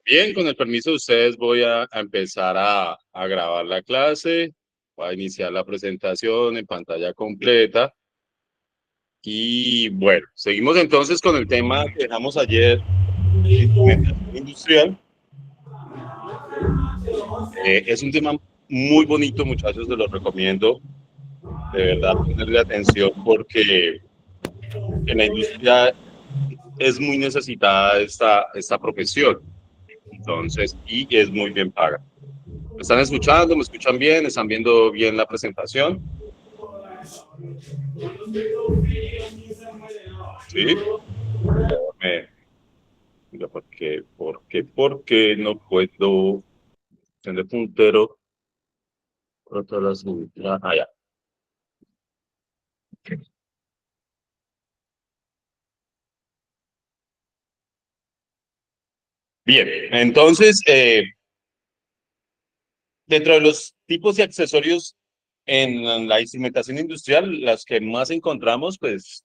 Bien, con el permiso de ustedes voy a empezar a grabar la clase, voy a iniciar la presentación en pantalla completa y bueno, seguimos entonces con el tema que dejamos ayer de instrumentación industrial. Es un tema muy bonito, muchachos, se los recomiendo de verdad ponerle atención porque en la industria es muy necesitada esta profesión, entonces, y es muy bien paga. ¿Me están escuchando? ¿Me escuchan bien? ¿Están viendo bien la presentación? Sí. Mira, ¿por qué no puedo tener puntero? Otra las ya. Bien, entonces, dentro de los tipos de accesorios en la instrumentación industrial, las que más encontramos, pues,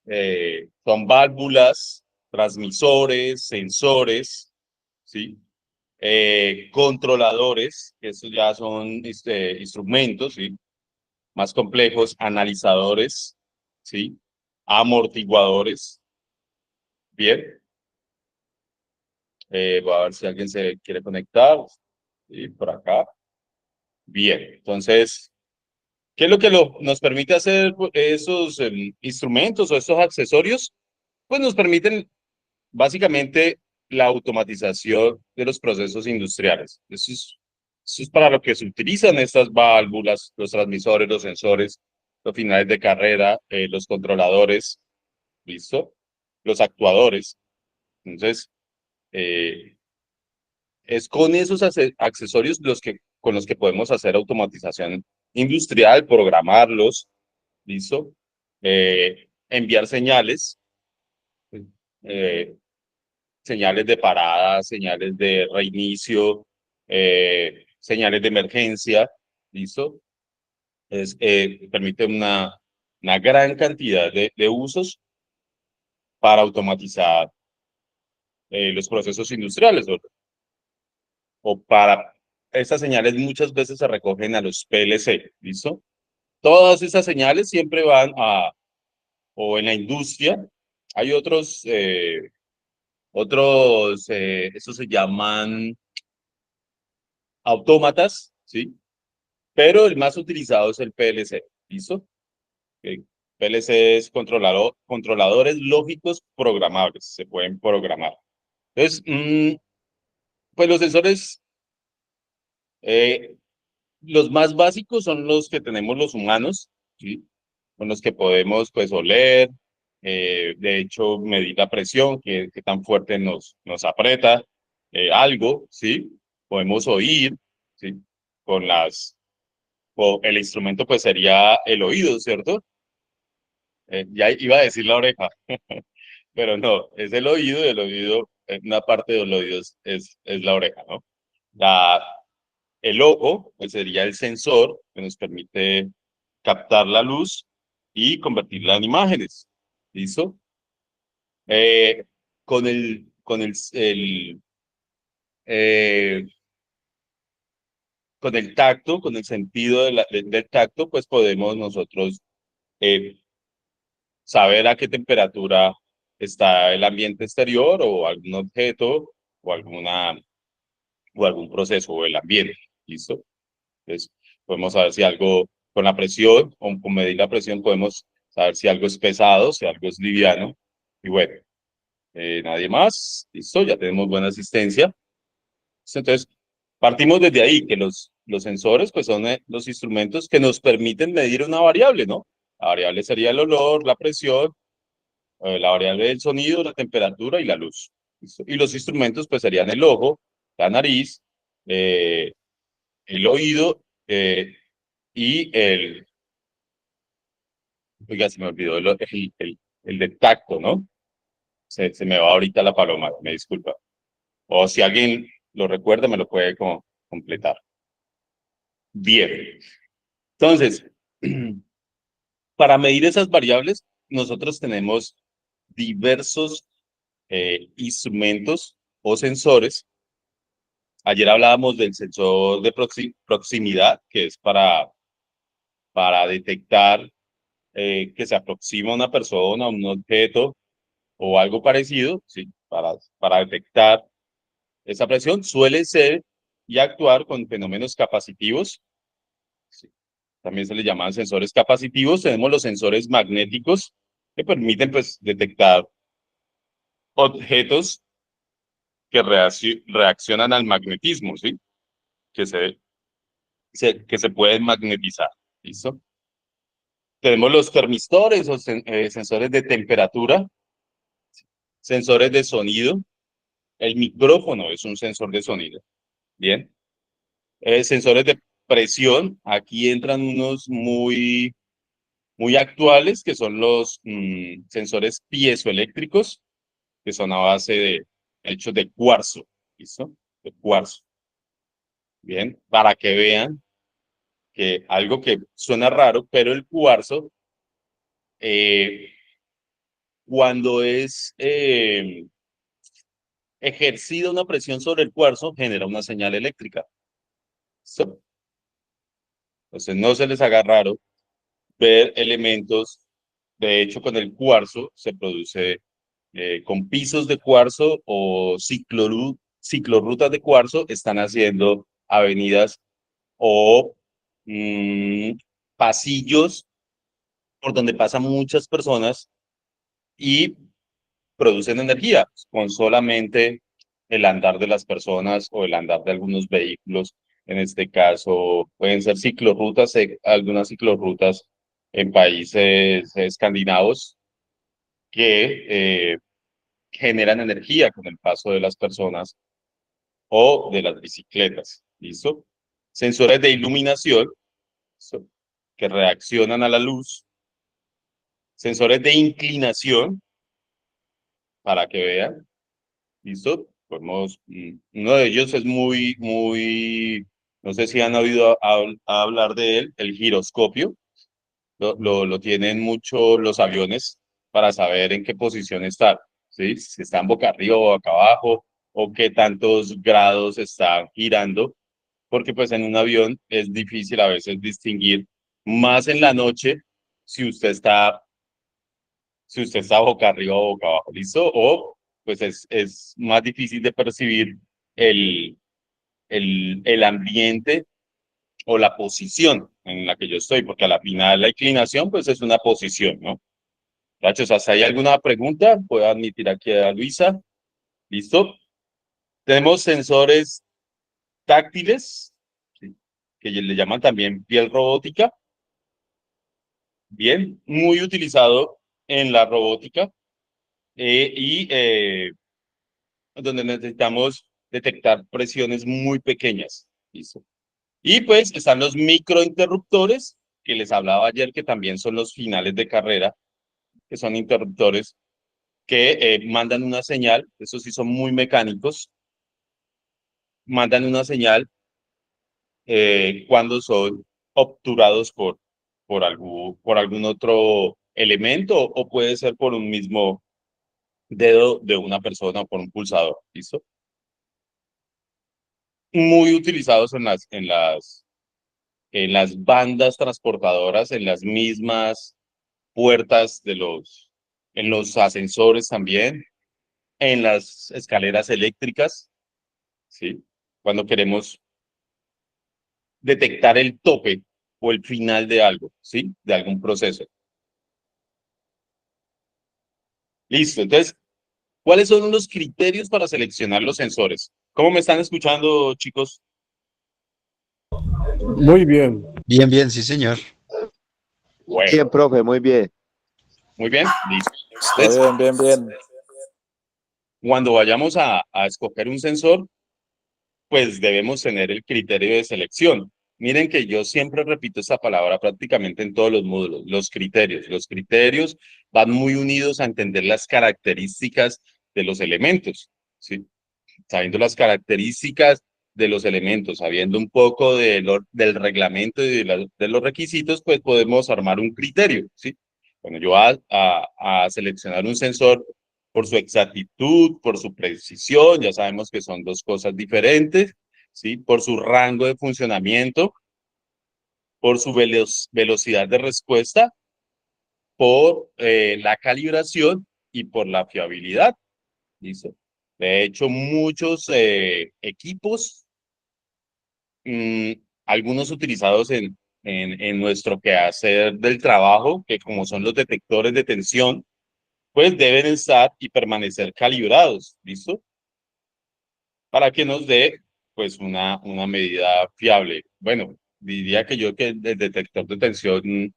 son válvulas, transmisores, sensores, ¿sí? Controladores, que estos ya son instrumentos, ¿sí? Más complejos, analizadores, ¿sí? Amortiguadores, bien. Voy a ver si alguien se quiere conectar, ¿sí? Por acá. Bien, entonces, ¿qué es lo que nos permite hacer esos instrumentos o estos accesorios? Pues nos permiten básicamente la automatización de los procesos industriales. Eso es para lo que se utilizan estas válvulas, los transmisores, los sensores, los finales de carrera, los controladores, ¿listo? Los actuadores. Entonces, eh, es con esos accesorios con los que podemos hacer automatización industrial, programarlos, ¿listo? Enviar señales, eh, señales de parada, señales de reinicio, señales de emergencia, ¿listo? Permite una gran cantidad de usos para automatizar los procesos industriales o para estas señales muchas veces se recogen a los PLC, ¿listo? Todas esas señales siempre van o en la industria, hay estos se llaman autómatas, ¿sí? Pero el más utilizado es el PLC, ¿listo? Okay. PLC es controladores lógicos programables, se pueden programar. Entonces, pues los sensores, eh, los más básicos son los que tenemos los humanos, ¿sí? Con los que podemos, pues, oler, de hecho, medir la presión, que tan fuerte nos aprieta algo, ¿sí? Podemos oír, ¿sí? Con el instrumento, pues, sería el oído, ¿cierto? Ya iba a decir la oreja, pero no, es el oído, y el oído, una parte del oído es la oreja, ¿no? La, el ojo, pues sería el sensor que nos permite captar la luz y convertirla en imágenes. ¿Listo? Eh, eh, con el tacto, con el sentido del tacto, pues podemos nosotros eh, saber a qué temperatura está el ambiente exterior o algún objeto o algún proceso o el ambiente. ¿Listo? Entonces, podemos saber si algo con la presión, con medir la presión, podemos saber si algo es pesado, si algo es liviano. Y bueno, nadie más. Listo, ya tenemos buena asistencia. Entonces, partimos desde ahí, que los sensores pues son los instrumentos que nos permiten medir una variable, ¿no? La variable sería el olor, la presión, la variable del sonido, la temperatura y la luz. ¿Listo? Y los instrumentos pues serían el ojo, la nariz, eh, el oído y oiga, se me olvidó el de tacto, ¿no? Se me va ahorita la paloma, me disculpa. O si alguien lo recuerda, me lo puede completar. Bien. Entonces, para medir esas variables, nosotros tenemos diversos instrumentos o sensores Ayer hablábamos del sensor de proximidad, que es para detectar que se aproxima una persona, un objeto o algo parecido, ¿sí? Para detectar esa presión. Suele ser y actuar con fenómenos capacitivos. ¿Sí? También se le llaman sensores capacitivos. Tenemos los sensores magnéticos que permiten pues, detectar objetos que reaccionan al magnetismo, ¿sí? Que que se pueden magnetizar. ¿Listo? Tenemos los termistores o sensores de temperatura, sensores de sonido. El micrófono es un sensor de sonido. Bien. Sensores de presión. Aquí entran unos muy actuales, que son los sensores piezoeléctricos, que son a base hechos de cuarzo. ¿Listo? De cuarzo. Bien. Para que vean que algo que suena raro, pero el cuarzo, eh, cuando es ejercida una presión sobre el cuarzo, genera una señal eléctrica. ¿Listo? Entonces no se les haga raro ver elementos. De hecho, con el cuarzo se produce con pisos de cuarzo o ciclorrutas de cuarzo, están haciendo avenidas o pasillos por donde pasan muchas personas y producen energía con solamente el andar de las personas o el andar de algunos vehículos. En este caso, pueden ser ciclorrutas, algunas ciclorrutas en países escandinavos que generan energía con el paso de las personas o de las bicicletas. ¿Listo? Sensores de iluminación, ¿listo? Que reaccionan a la luz. Sensores de inclinación, para que vean. ¿Listo? Podemos, uno de ellos es no sé si han oído hablar de él, el giroscopio. Lo tienen mucho los aviones para saber en qué posición están, ¿sí? Si están boca arriba o boca abajo, o qué tantos grados están girando, porque pues en un avión es difícil a veces distinguir, más en la noche, si usted está, si usted está boca arriba o boca abajo, ¿listo? O pues es más difícil de percibir el, el ambiente o la posición en la que yo estoy, porque a la final la inclinación pues es una posición, ¿no? Muchachos, ¿hasta ahí alguna pregunta? Puedo admitir aquí a Luisa. ¿Listo? Tenemos sensores táctiles, ¿sí? Que le llaman también piel robótica. Bien, muy utilizado en la robótica donde necesitamos detectar presiones muy pequeñas. ¿Listo? Y pues están los microinterruptores, que les hablaba ayer, que también son los finales de carrera, que son interruptores que mandan una señal, esos sí son muy mecánicos, mandan una señal cuando son obturados por algún otro elemento o puede ser por un mismo dedo de una persona o por un pulsador, ¿listo? Muy utilizados en las bandas transportadoras, en las mismas puertas en los ascensores también, en las escaleras eléctricas, ¿sí? Cuando queremos detectar el tope o el final de algo, ¿sí? De algún proceso. Listo. Entonces, ¿cuáles son los criterios para seleccionar los sensores? ¿Cómo me están escuchando, chicos? Muy bien. Bien, bien, sí, señor. Bueno, Bien, profe, muy bien. muy bien, listo. Está Entonces, bien, bien, bien. cuando vayamos a escoger un sensor, pues debemos tener el criterio de selección. Miren que yo siempre repito esta palabra prácticamente en todos los módulos, los criterios. Los criterios van muy unidos a entender las características de los elementos, ¿sí? Sabiendo las características de los elementos, sabiendo un poco del reglamento y de los requisitos, pues podemos armar un criterio, ¿sí? Bueno, yo a seleccionar un sensor por su exactitud, por su precisión, ya sabemos que son dos cosas diferentes, ¿sí? Por su rango de funcionamiento, por su velocidad de respuesta, por la calibración y por la fiabilidad. ¿Listo? De hecho, muchos equipos, mm, algunos utilizados en nuestro quehacer del trabajo, que como son los detectores de tensión, pues deben estar y permanecer calibrados, ¿listo? Para que nos dé pues una medida fiable. Bueno, diría que yo que el detector de tensión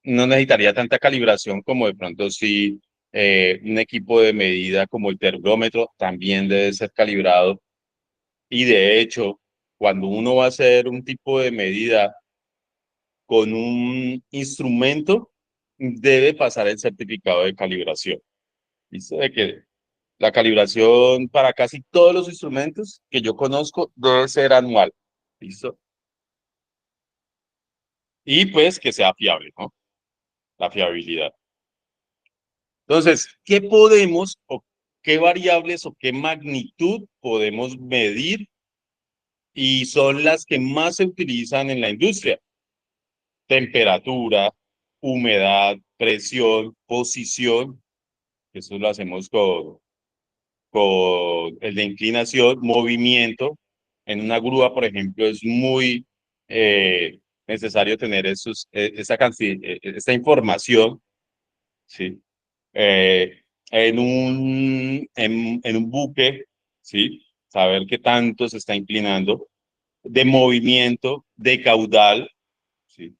no necesitaría tanta calibración como de pronto si un equipo de medida como el termómetro también debe ser calibrado. Y de hecho, cuando uno va a hacer un tipo de medida con un instrumento, debe pasar el certificado de calibración. ¿Listo? De que la calibración para casi todos los instrumentos que yo conozco debe ser anual. ¿Listo? Y pues que sea fiable, ¿no? La fiabilidad. Entonces, ¿qué podemos o qué variables o qué magnitud podemos medir y son las que más se utilizan en la industria? Temperatura, humedad, presión, posición, eso lo hacemos con el de inclinación, movimiento. En una grúa, por ejemplo, es muy necesario tener esta información, ¿sí? Eh, en un buque, ¿sí? Saber qué tanto se está inclinando, de movimiento, de caudal, ¿sí?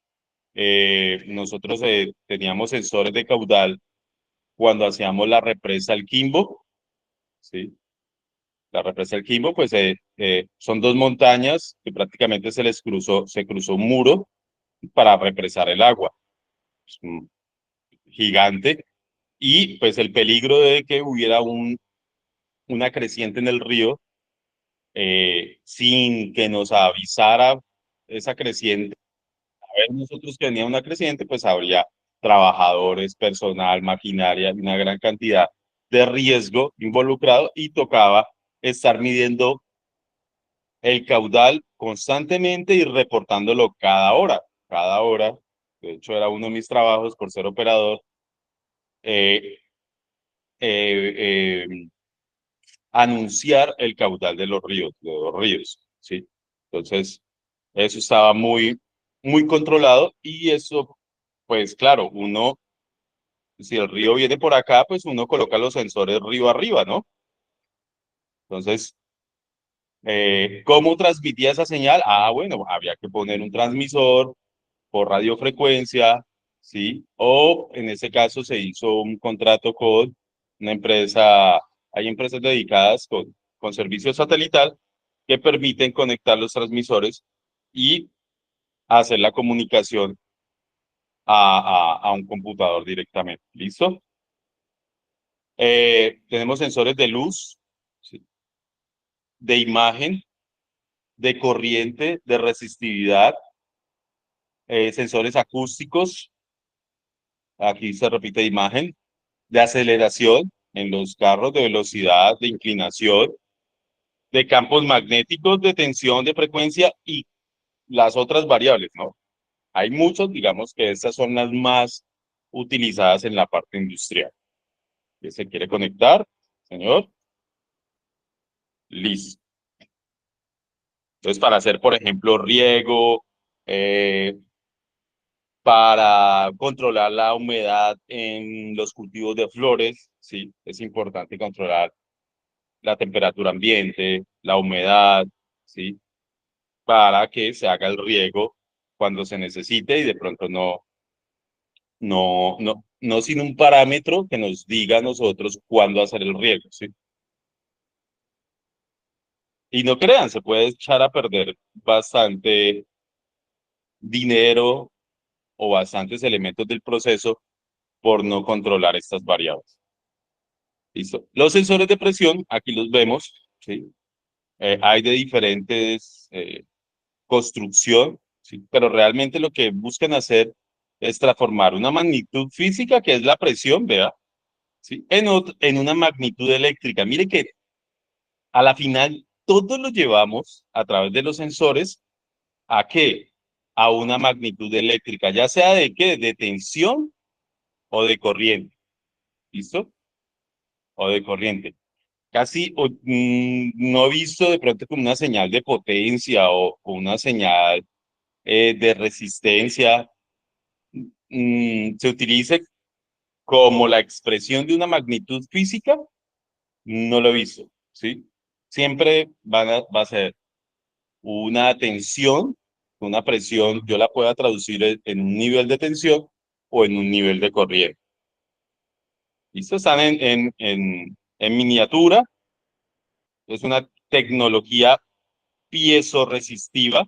Nosotros teníamos sensores de caudal cuando hacíamos la represa El Quimbo, ¿sí? La represa El Quimbo, pues son dos montañas que prácticamente se cruzó un muro para represar el agua. Es un gigante. Y pues el peligro de que hubiera una creciente en el río sin que nos avisara esa creciente. A ver, nosotros que venía una creciente, pues habría trabajadores, personal, maquinaria, una gran cantidad de riesgo involucrado y tocaba estar midiendo el caudal constantemente y reportándolo cada hora. Cada hora, de hecho era uno de mis trabajos por ser operador, eh, eh, eh, anunciar el caudal de los ríos, ¿sí? Entonces, eso estaba muy controlado y eso, pues claro, uno, si el río viene por acá, pues uno coloca los sensores río arriba, ¿no? Entonces, ¿cómo transmitía esa señal? Ah, bueno, había que poner un transmisor por radiofrecuencia, ¿sí? O en ese caso se hizo un contrato con una empresa, hay empresas dedicadas con servicio satelital que permiten conectar los transmisores y hacer la comunicación a un computador directamente. ¿Listo? Tenemos sensores de luz, ¿sí? De imagen, de corriente, de resistividad, sensores acústicos, aquí se repite imagen, de aceleración en los carros, de velocidad, de inclinación, de campos magnéticos, de tensión, de frecuencia y las otras variables, ¿no? Hay muchos, digamos que estas son las más utilizadas en la parte industrial. ¿Que se quiere conectar, señor? Listo. Entonces, para hacer, por ejemplo, riego, eh, para controlar la humedad en los cultivos de flores, sí, es importante controlar la temperatura ambiente, la humedad, ¿sí? Para que se haga el riego cuando se necesite y de pronto no sin un parámetro que nos diga a nosotros cuándo hacer el riego, ¿sí? Y no crean, se puede echar a perder bastante dinero o bastantes elementos del proceso por no controlar estas variables. Listo. Los sensores de presión, aquí los vemos, ¿sí? Hay de diferentes construcción, ¿sí? Pero realmente lo que buscan hacer es transformar una magnitud física, que es la presión, vea, ¿sí? En una magnitud eléctrica. Mire que a la final todo lo llevamos a través de los sensores ¿a qué? A una magnitud eléctrica, ya sea de qué, de tensión o de corriente. ¿Listo? O de corriente. Casi no he visto de pronto como una señal de potencia o una señal de resistencia se utilice como la expresión de una magnitud física, no lo he visto, ¿sí? Siempre va a ser una tensión, una presión, yo la pueda traducir en un nivel de tensión o en un nivel de corriente. ¿Listo? Están en miniatura, es una tecnología piezoresistiva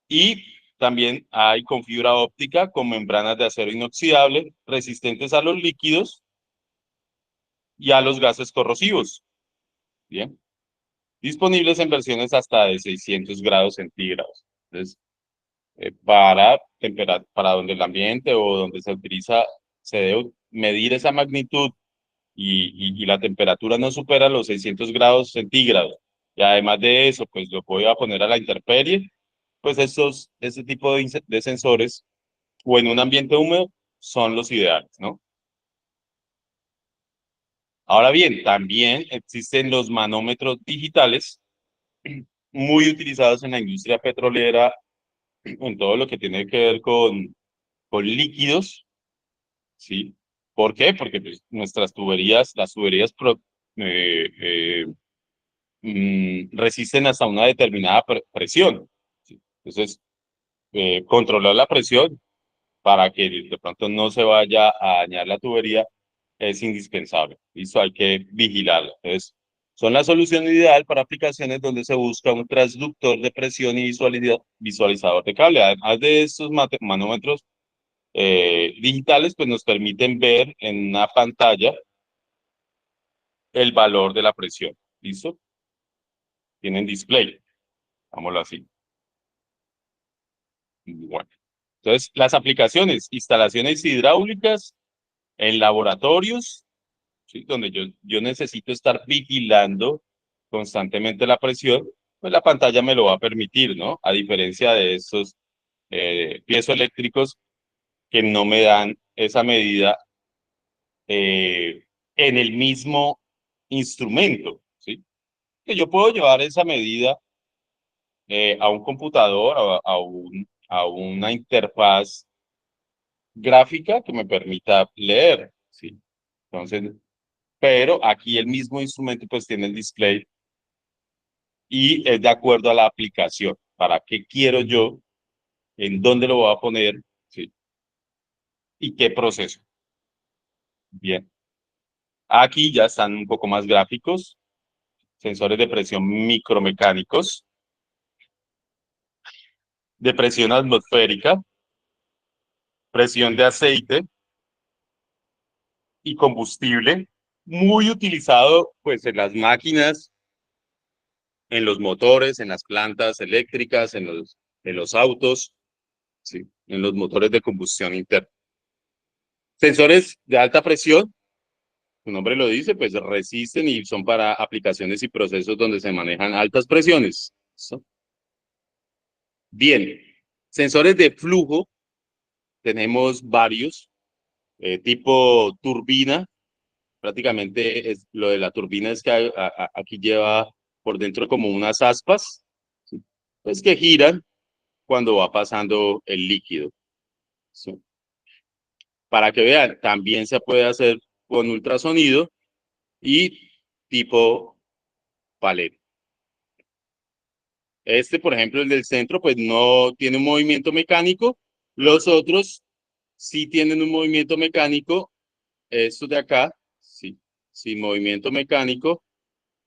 y también hay con fibra óptica con membranas de acero inoxidable resistentes a los líquidos y a los gases corrosivos. Bien. Disponibles en versiones hasta de 600 grados centígrados. Entonces, para donde el ambiente o donde se utiliza, se debe medir esa magnitud y la temperatura no supera los 600 grados centígrados. Y además de eso, pues lo voy a poner a la intemperie, pues ese tipo de sensores o en un ambiente húmedo son los ideales, ¿no? Ahora bien, también existen los manómetros digitales muy utilizados en la industria petrolera, en todo lo que tiene que ver con líquidos, ¿sí? ¿Por qué? Porque pues, nuestras tuberías, las tuberías eh, eh, resisten hasta una determinada presión, ¿sí? Entonces, controlar la presión para que de pronto no se vaya a dañar la tubería es indispensable. Eso hay que vigilarlo. Entonces, son la solución ideal para aplicaciones donde se busca un transductor de presión y visualizador de cable. Además de estos manómetros digitales, pues nos permiten ver en una pantalla el valor de la presión. ¿Listo? Tienen display, digámoslo así. Bueno. Entonces, las aplicaciones, instalaciones hidráulicas en laboratorios, ¿sí? Donde yo necesito estar vigilando constantemente la presión, pues la pantalla me lo va a permitir, ¿no? A diferencia de esos piezoeléctricos que no me dan esa medida eh, en el mismo instrumento, ¿sí? Que yo puedo llevar esa medida a un computador, a una interfaz gráfica que me permita leer, ¿sí? Entonces, pero aquí el mismo instrumento pues tiene el display y es de acuerdo a la aplicación. ¿Para qué quiero yo? ¿En dónde lo voy a poner? ¿Sí? ¿Y qué proceso? Bien. Aquí ya están un poco más gráficos, sensores de presión micromecánicos, de presión atmosférica, presión de aceite y combustible, muy utilizado pues en las máquinas, en los motores, en las plantas eléctricas, en los autos, ¿sí? En los motores de combustión interna. Sensores de alta presión, su nombre lo dice, pues resisten y son para aplicaciones y procesos donde se manejan altas presiones. ¿Listo? Bien, sensores de flujo, tenemos varios, tipo turbina, prácticamente lo de la turbina es que aquí lleva por dentro como unas aspas, ¿sí? Pues que giran cuando va pasando el líquido. ¿Sí? Para que vean, también se puede hacer con ultrasonido y tipo palet. Este, por ejemplo, el del centro, pues no tiene un movimiento mecánico. Los otros sí tienen un movimiento mecánico. Estos de acá, sí, sin movimiento mecánico.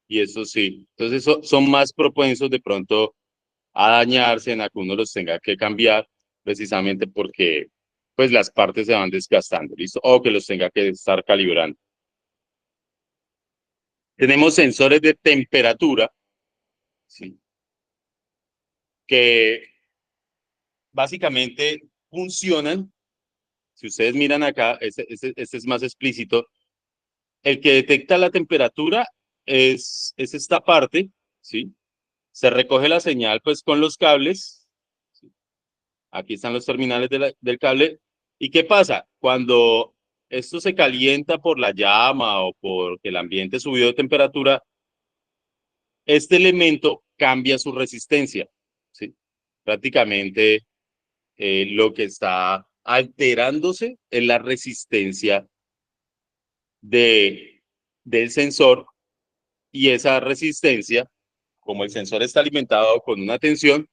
Y estos sí. Entonces son más propensos de pronto a dañarse, en a que uno los tenga que cambiar, precisamente porque pues las partes se van desgastando, ¿listo? O que los tenga que estar calibrando. Tenemos sensores de temperatura, ¿sí? Que básicamente funcionan. Si ustedes miran acá, este es más explícito. El que detecta la temperatura es esta parte, ¿sí? Se recoge la señal pues con los cables. ¿Sí? Aquí están los terminales del cable. ¿Y qué pasa? Cuando esto se calienta por la llama o porque el ambiente subió de temperatura, este elemento cambia su resistencia. ¿Sí? Prácticamente lo que está alterándose es la resistencia del sensor, y esa resistencia, como el sensor está alimentado con una tensión,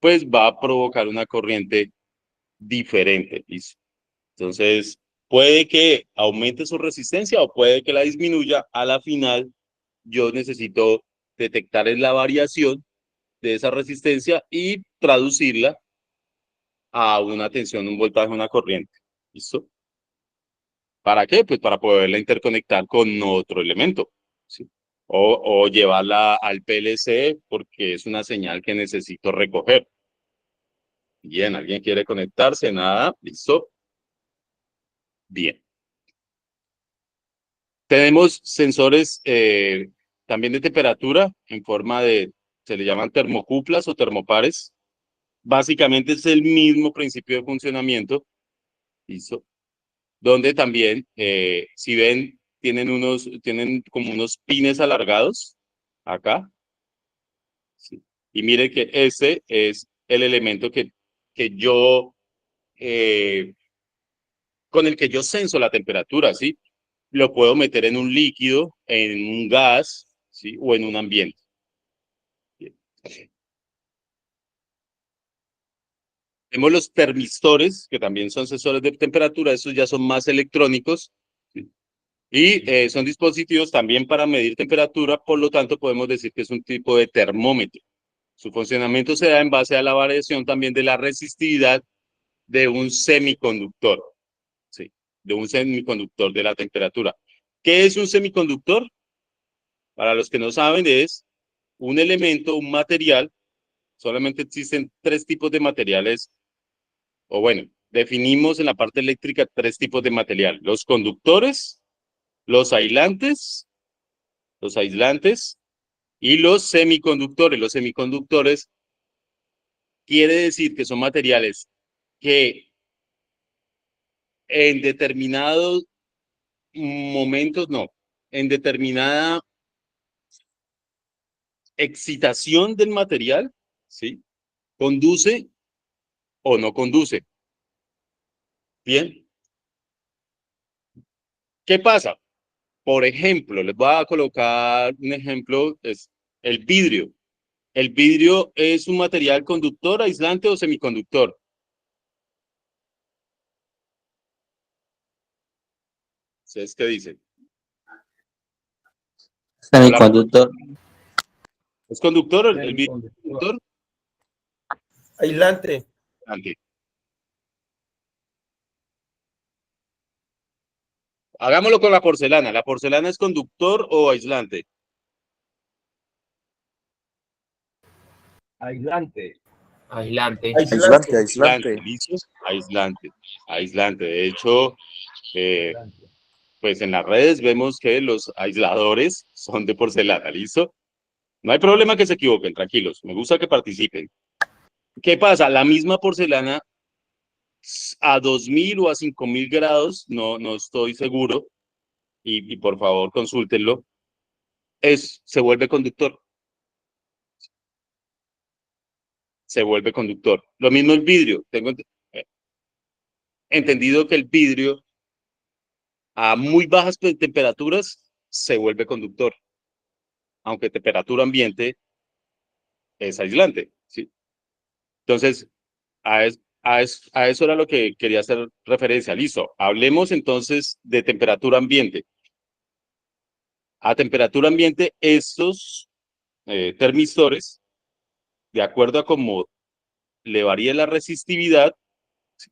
pues va a provocar una corriente diferente. ¿Listo? Entonces, puede que aumente su resistencia o puede que la disminuya. A la final, yo necesito detectar la variación de esa resistencia y traducirla a una tensión, un voltaje, una corriente. ¿Listo? ¿Para qué? Pues para poderla interconectar con otro elemento, ¿sí? O llevarla al PLC porque es una señal que necesito recoger. Bien, ¿alguien quiere conectarse? Nada, listo. Bien. Tenemos sensores también de temperatura en forma de, se le llaman termocuplas o termopares. Básicamente es el mismo principio de funcionamiento, listo, donde también, si ven, tienen como unos pines alargados acá, ¿sí? Y mire que ese es el elemento que yo, eh, con el que yo censo la temperatura, ¿sí? Lo puedo meter en un líquido, en un gas, ¿sí? O en un ambiente. Bien. Tenemos los termistores, que también son sensores de temperatura, esos ya son más electrónicos, ¿sí? Y son dispositivos también para medir temperatura, por lo tanto podemos decir que es un tipo de termómetro. Su funcionamiento se da en base a la variación también de la resistividad de un semiconductor, ¿sí? De un semiconductor de la temperatura. ¿Qué es un semiconductor? Para los que no saben, es un elemento, un material. Solamente existen tres tipos de materiales, o bueno, definimos en la parte eléctrica tres tipos de material: los conductores, los aislantes y los semiconductores. Los semiconductores quiere decir que son materiales que en determinados momentos, no, en determinada excitación del material, ¿sí? Conduce o no conduce. Bien, ¿qué pasa? Por ejemplo, les voy a colocar un ejemplo, es el vidrio. ¿El vidrio es un material conductor, aislante o semiconductor? ¿Ustedes qué dicen? Hola, Semiconductor. ¿es conductor el vidrio? ¿Es Semiconductor. conductor? Aislante. Aislante. Hagámoslo con la porcelana. ¿La porcelana es conductor o aislante? Aislante. Aislante. Aislante, Aislante. Aislante, aislante. ¿listo? Aislante, aislante. De hecho, eh, Aislante. pues en las redes vemos que los aisladores son de porcelana, ¿listo? No hay problema que se equivoquen, tranquilos. Me gusta que participen. ¿Qué pasa? La misma porcelana a 2000 o a 5000 grados, no estoy seguro, y por favor consúltenlo, se vuelve conductor. Se vuelve conductor. Lo mismo el vidrio. Tengo entendido que el vidrio a muy bajas temperaturas se vuelve conductor, aunque temperatura ambiente es aislante, ¿sí? Entonces, a eso era lo que quería hacer referencia. Listo. Hablemos entonces de temperatura ambiente. A temperatura ambiente, estos termistores, de acuerdo a cómo le varíe la resistividad,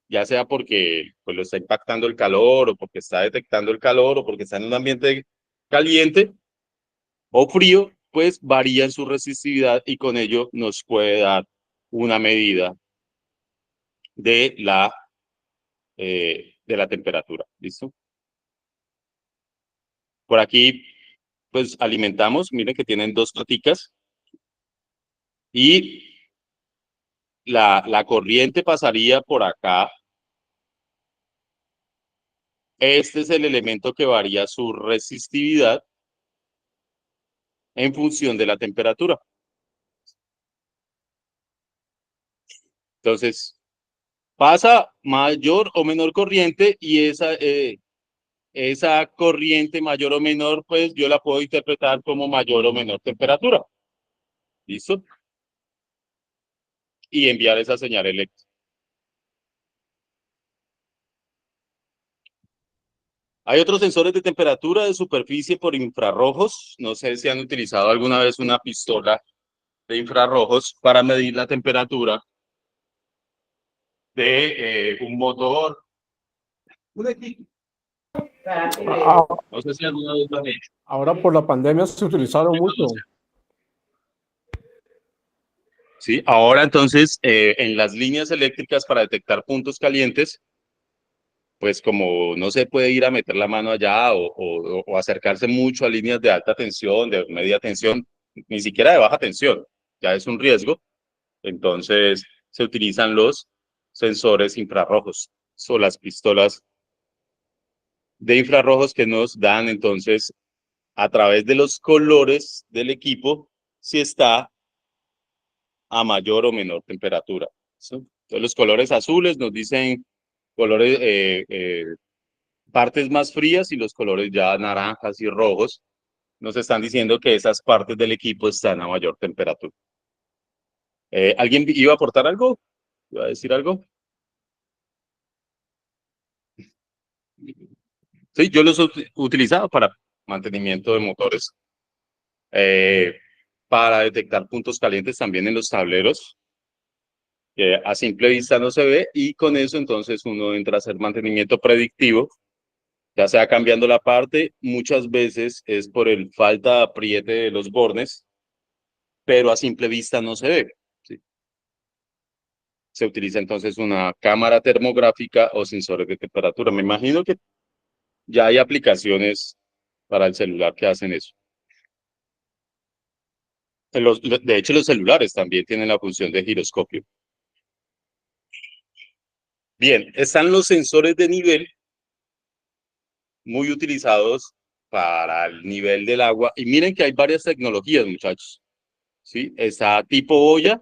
ya sea porque pues, lo está impactando el calor o porque está detectando el calor o porque está en un ambiente caliente o frío, pues varían su resistividad y con ello nos puede dar una medida de la temperatura. ¿Listo? Por aquí, pues alimentamos, miren que tienen dos paticas, y la corriente pasaría por acá. Este es el elemento que varía su resistividad en función de la temperatura. Entonces, pasa mayor o menor corriente y esa corriente mayor o menor, pues yo la puedo interpretar como mayor o menor temperatura. ¿Listo? Y enviar esa señal eléctrica. Hay otros sensores de temperatura de superficie por infrarrojos. No sé si han utilizado alguna vez una pistola de infrarrojos para medir la temperatura de un motor. Un equipo. Ah, No sé si alguna vez lo han hecho. ahora por la pandemia se utilizaron mucho. Sí, ahora entonces en las líneas eléctricas para detectar puntos calientes, pues como no se puede ir a meter la mano allá o acercarse mucho a líneas de alta tensión, de media tensión, ni siquiera de baja tensión, ya es un riesgo. Entonces se utilizan los sensores infrarrojos o las pistolas de infrarrojos que nos dan entonces a través de los colores del equipo si está a mayor o menor temperatura. ¿Sí? Entonces los colores azules nos dicen colores, partes más frías y los colores ya naranjas y rojos nos están diciendo que esas partes del equipo están a mayor temperatura. ¿Alguien iba a aportar algo? ¿Iba a decir algo? Sí, yo los he utilizado para mantenimiento de motores, eh, para detectar puntos calientes también en los tableros, que a simple vista no se ve, y con eso entonces uno entra a hacer mantenimiento predictivo, ya sea cambiando la parte, muchas veces es por el falta de apriete de los bornes, pero a simple vista no se ve. ¿Sí? Se utiliza entonces una cámara termográfica o sensores de temperatura. Me imagino que ya hay aplicaciones para el celular que hacen eso. De hecho, los celulares también tienen la función de giroscopio. Bien, están los sensores de nivel muy utilizados para el nivel del agua. Y miren que hay varias tecnologías, muchachos. ¿Sí? Está tipo olla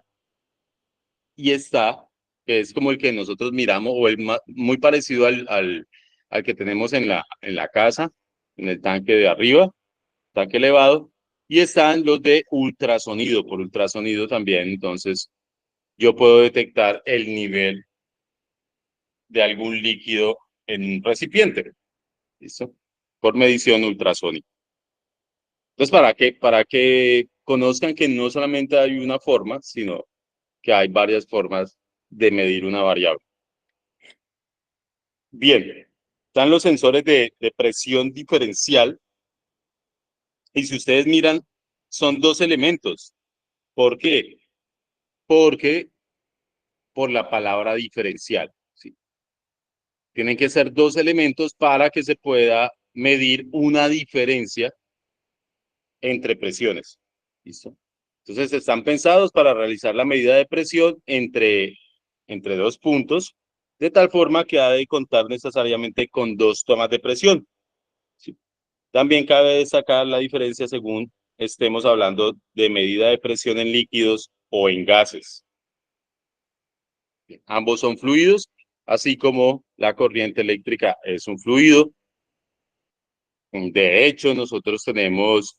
y está, que es como el que nosotros miramos, o muy parecido al que tenemos en la casa, en el tanque de arriba, tanque elevado. Y están los de ultrasonido. Por ultrasonido también, entonces, yo puedo detectar el nivel de algún líquido en un recipiente. ¿Listo? Por medición ultrasónica. Entonces, para que conozcan que no solamente hay una forma, sino que hay varias formas de medir una variable. Bien, están los sensores de presión diferencial. Y si ustedes miran, son dos elementos. ¿Por qué? Porque por la palabra diferencial. ¿Sí? Tienen que ser dos elementos para que se pueda medir una diferencia entre presiones. ¿Listo? Entonces están pensados para realizar la medida de presión entre dos puntos, de tal forma que ha de contar necesariamente con dos tomas de presión. ¿Sí? También cabe destacar la diferencia según estemos hablando de medida de presión en líquidos o en gases. Ambos son fluidos, así como la corriente eléctrica es un fluido. De hecho, nosotros tenemos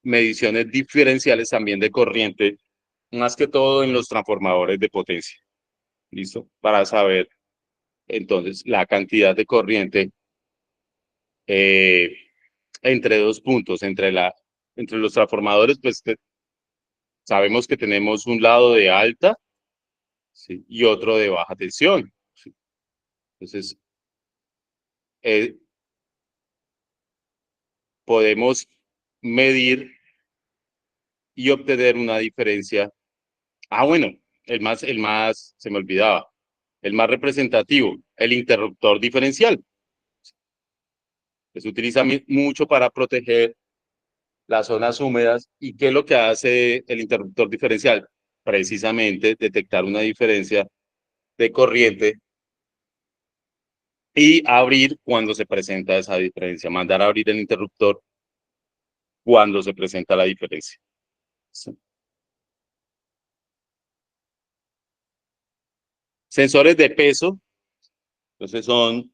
mediciones diferenciales también de corriente, más que todo en los transformadores de potencia. ¿Listo? Para saber entonces la cantidad de corriente eh, entre dos puntos, entre los transformadores, pues sabemos que tenemos un lado de alta, ¿sí? Y otro de baja tensión. ¿Sí? Entonces, eh, podemos medir y obtener una diferencia. Ah, bueno, se me olvidaba, el más representativo, el interruptor diferencial. Se utiliza mucho para proteger las zonas húmedas. ¿Y qué es lo que hace el interruptor diferencial? Precisamente detectar una diferencia de corriente y abrir cuando se presenta esa diferencia, mandar a abrir el interruptor cuando se presenta la diferencia. Sí. Sensores de peso, entonces son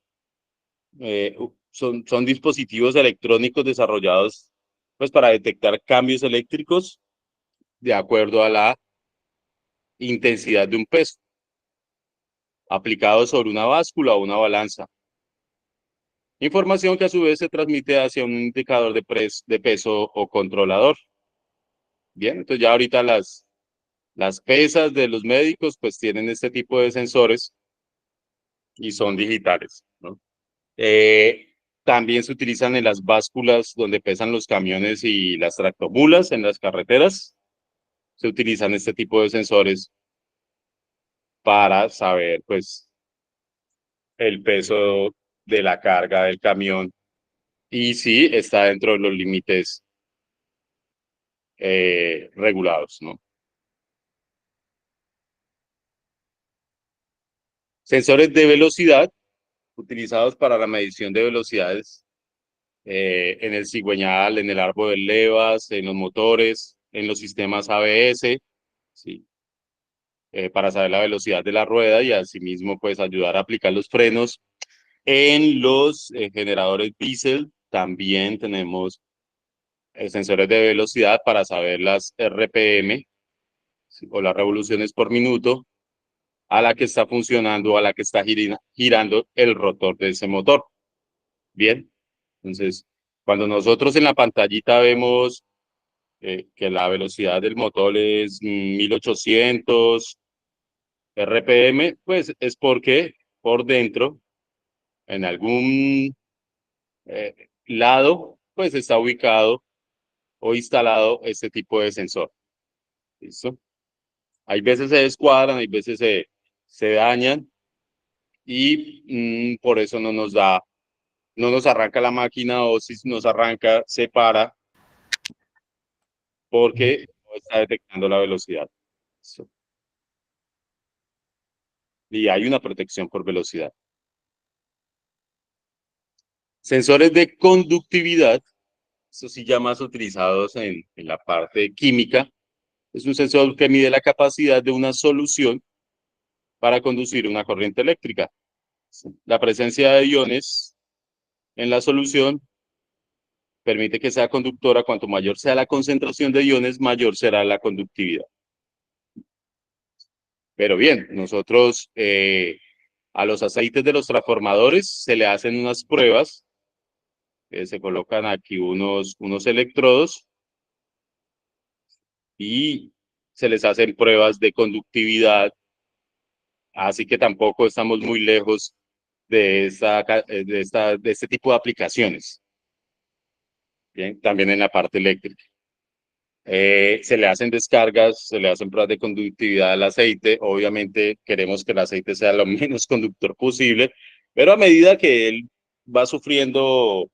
dispositivos electrónicos desarrollados pues, para detectar cambios eléctricos de acuerdo a la intensidad de un peso, aplicado sobre una báscula o una balanza. Información que a su vez se transmite hacia un indicador de peso o controlador. Bien, entonces ya ahorita las pesas de los médicos pues tienen este tipo de sensores y son digitales, ¿no? También se utilizan en las básculas donde pesan los camiones y las tractomulas en las carreteras. Se utilizan este tipo de sensores para saber pues el peso de la carga del camión y si está dentro de los límites regulados, ¿no? Sensores de velocidad utilizados para la medición de velocidades en el cigüeñal, en el árbol de levas, en los motores, en los sistemas ABS, ¿sí? Para saber la velocidad de la rueda y asimismo pues ayudar a aplicar los frenos. En los generadores diésel también tenemos sensores de velocidad para saber las RPM, ¿sí? O las revoluciones por minuto a la que está funcionando, a la que está girando el rotor de ese motor. Bien, entonces cuando nosotros en la pantallita vemos que la velocidad del motor es 1800 RPM, pues es porque por dentro, en algún lado, pues está ubicado o instalado este tipo de sensor. ¿Listo? Hay veces se descuadran, hay veces se dañan y por eso no nos arranca la máquina o si nos arranca, se para porque no está detectando la velocidad. ¿Listo? Y hay una protección por velocidad. Sensores de conductividad, eso sí ya más utilizados en la parte química, es un sensor que mide la capacidad de una solución para conducir una corriente eléctrica. La presencia de iones en la solución permite que sea conductora. Cuanto mayor sea la concentración de iones, mayor será la conductividad. Pero bien, nosotros a los aceites de los transformadores se le hacen unas pruebas, se colocan aquí unos electrodos y se les hacen pruebas de conductividad, así que tampoco estamos muy lejos de este tipo de aplicaciones. Bien, también en la parte eléctrica. Se le hacen descargas, se le hacen pruebas de conductividad al aceite. Obviamente queremos que el aceite sea lo menos conductor posible, pero a medida que él va sufriendo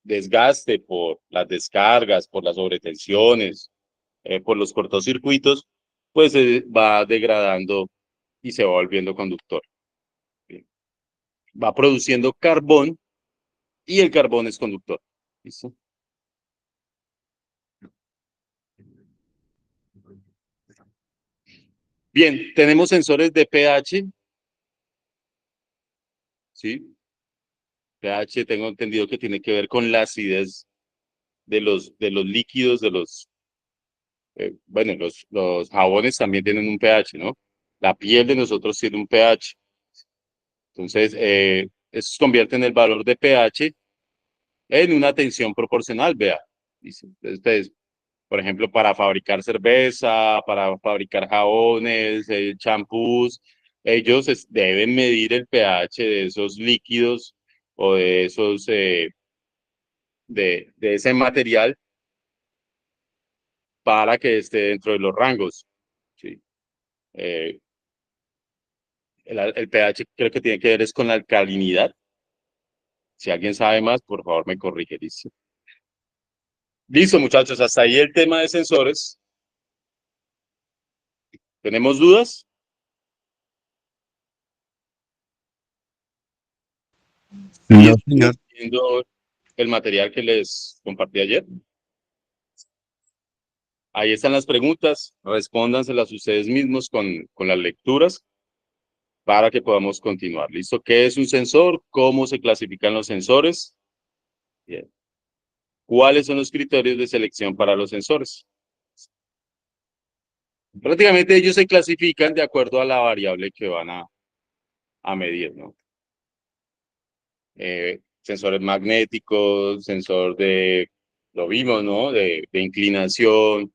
desgaste por las descargas, por las sobretensiones, por los cortocircuitos, pues va degradando y se va volviendo conductor. Bien. Va produciendo carbón y el carbón es conductor. ¿Listo? Bien, tenemos sensores de pH, ¿sí? pH tengo entendido que tiene que ver con la acidez de los líquidos, bueno, los jabones también tienen un pH, ¿no? La piel de nosotros tiene un pH. Entonces, eso convierte en el valor de pH en una tensión proporcional, vea. Entonces, por ejemplo, para fabricar cerveza, para fabricar jabones, champús, ellos deben medir el pH de esos líquidos o de de ese material para que esté dentro de los rangos. ¿Sí? Eh, el pH creo que tiene que ver es con la alcalinidad. Si alguien sabe más, por favor me corrige. ¿Listo? Listo, muchachos, hasta ahí el tema de sensores. ¿Tenemos dudas? No, ¿Y señor. viendo el material que les compartí ayer? Ahí están las preguntas, respóndanselas ustedes mismos con las lecturas para que podamos continuar. ¿Listo? ¿Qué es un sensor? ¿Cómo se clasifican los sensores? Bien. ¿Cuáles son los criterios de selección para los sensores? Prácticamente ellos se clasifican de acuerdo a la variable que van a medir, ¿no? Sensores magnéticos, sensor de, lo vimos, ¿no? De inclinación,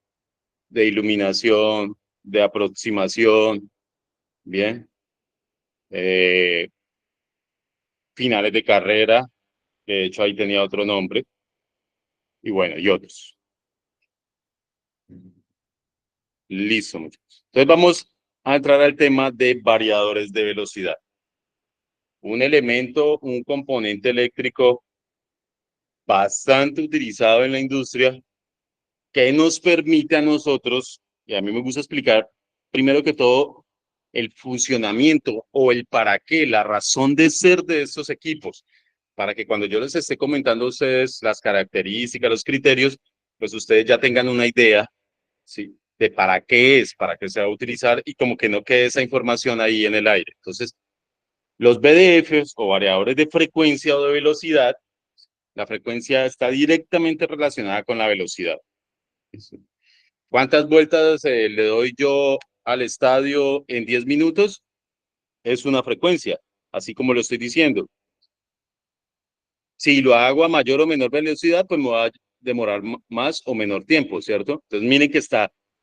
de iluminación, de aproximación, bien. Finales de carrera, de hecho ahí tenía otro nombre, y bueno, y otros. Listo, muchachos. Entonces vamos a entrar al tema de variadores de velocidad. Un elemento, un componente eléctrico bastante utilizado en la industria que nos permite a nosotros, y a mí me gusta explicar, primero que todo, el funcionamiento o el para qué, la razón de ser de estos equipos, para que cuando yo les esté comentando a ustedes las características, los criterios, pues ustedes ya tengan una idea, ¿sí? De para qué es, para qué se va a utilizar y como que no quede esa información ahí en el aire. Entonces, los VDFs o variadores de frecuencia o de velocidad, la frecuencia está directamente relacionada con la velocidad. ¿Cuántas vueltas le doy yo al estadio en 10 minutos? Es una frecuencia, así como lo estoy diciendo. Si lo hago a mayor o menor velocidad, pues me va a demorar más o menor tiempo, ¿cierto? Entonces miren que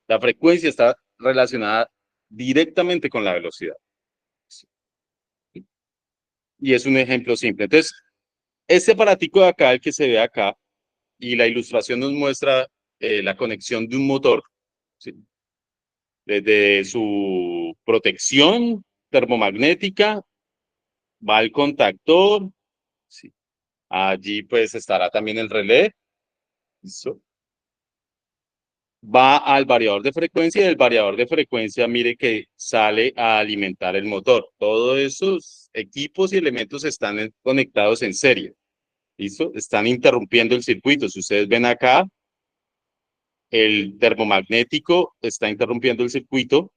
la frecuencia está relacionada directamente con la velocidad. Y es un ejemplo simple. Entonces, este aparatico de acá, el que se ve acá, y la ilustración nos muestra la conexión de un motor, ¿sí? Desde su protección termomagnética, va al contactor, ¿sí? Allí pues estará también el relé, ¿listo? Va al variador de frecuencia y el variador de frecuencia, mire que sale a alimentar el motor. Todos esos equipos y elementos están conectados en serie, ¿listo? Están interrumpiendo el circuito. Si ustedes ven acá, el termomagnético está interrumpiendo el circuito,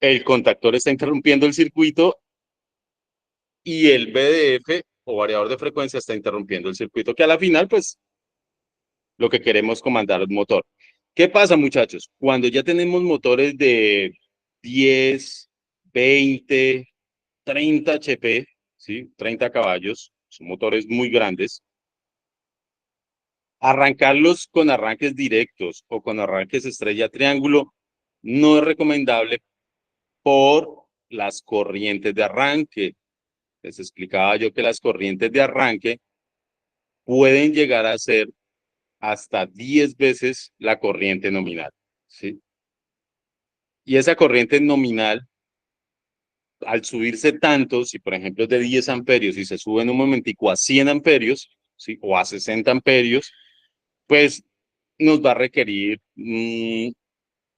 el contactor está interrumpiendo el circuito y el VDF o variador de frecuencia está interrumpiendo el circuito, que a la final, pues, lo que queremos comandar el motor. ¿Qué pasa, muchachos? Cuando ya tenemos motores de 10, 20, 30 HP, ¿sí? 30 caballos, son motores muy grandes. Arrancarlos con arranques directos o con arranques estrella triángulo no es recomendable por las corrientes de arranque. Les explicaba yo que las corrientes de arranque pueden llegar a ser hasta 10 veces la corriente nominal, ¿sí? Y esa corriente nominal, al subirse tanto, si por ejemplo es de 10 amperios y se sube en un momentico a 100 amperios, ¿sí? O a 60 amperios, pues nos va a requerir y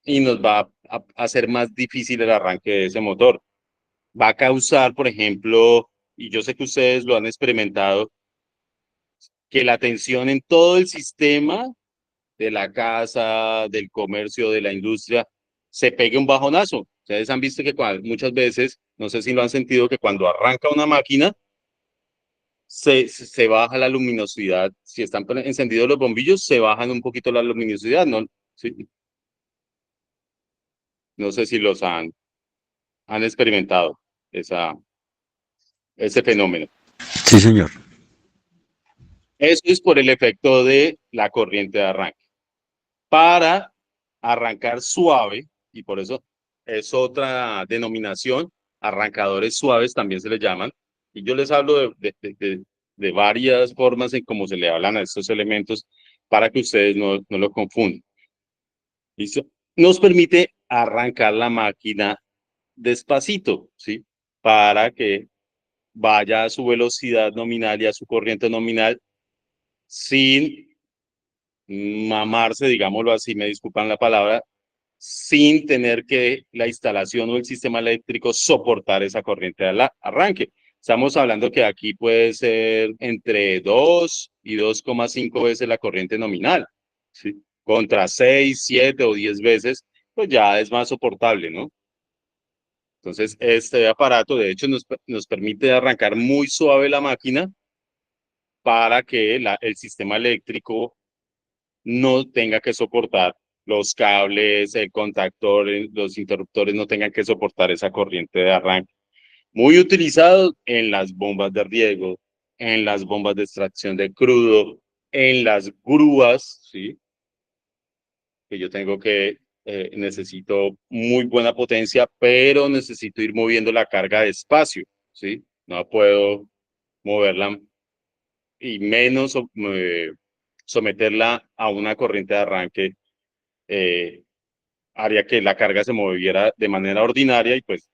nos va a hacer más difícil el arranque de ese motor. Va a causar, por ejemplo, y yo sé que ustedes lo han experimentado, que la tensión en todo el sistema de la casa, del comercio, de la industria, se pegue un bajonazo. Ustedes han visto que muchas veces, no sé si lo han sentido, que cuando arranca una máquina, se baja la luminosidad. Si están encendidos los bombillos, se bajan un poquito la luminosidad, ¿no? Sí. No sé si han experimentado ese fenómeno. Sí, señor. Eso es por el efecto de la corriente de arranque. Para arrancar suave, y por eso es otra denominación, arrancadores suaves también se le llaman, y yo les hablo de varias formas en cómo se le hablan a estos elementos para que ustedes no lo confundan. ¿Listo? Nos permite arrancar la máquina despacito, ¿sí? Para que vaya a su velocidad nominal y a su corriente nominal sin mamarse, digámoslo así, me disculpan la palabra, sin tener que la instalación o el sistema eléctrico soportar esa corriente de arranque. Estamos hablando que aquí puede ser entre 2 y 2,5 veces la corriente nominal, ¿sí? Contra 6, 7 o 10 veces, pues ya es más soportable, ¿no? Entonces, este aparato, de hecho, nos permite arrancar muy suave la máquina para que el sistema eléctrico no tenga que soportar los cables, el contactor, los interruptores no tengan que soportar esa corriente de arranque. Muy utilizado en las bombas de riego, en las bombas de extracción de crudo, en las grúas, ¿sí? Que yo tengo que, necesito muy buena potencia, pero necesito ir moviendo la carga despacio, ¿sí? No puedo moverla y menos someterla a una corriente de arranque, haría que la carga se moviera de manera ordinaria y pues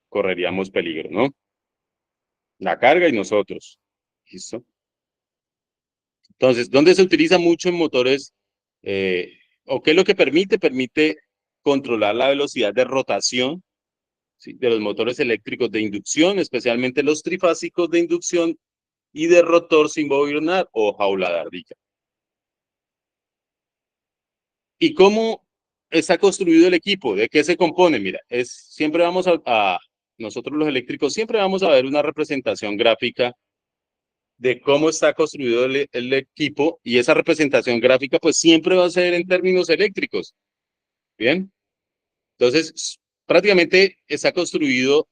correríamos peligro, ¿no? La carga y nosotros. ¿Listo? Entonces, ¿dónde se utiliza mucho en motores? ¿O qué es lo que permite? Permite controlar la velocidad de rotación, ¿sí? De los motores eléctricos de inducción, especialmente los trifásicos de inducción y de rotor sin bobinar o jaula de ardilla. ¿Y cómo está construido el equipo? ¿De qué se compone? Mira, siempre vamos nosotros los eléctricos, siempre vamos a ver una representación gráfica de cómo está construido el equipo, y esa representación gráfica pues siempre va a ser en términos eléctricos. Bien, entonces prácticamente está construido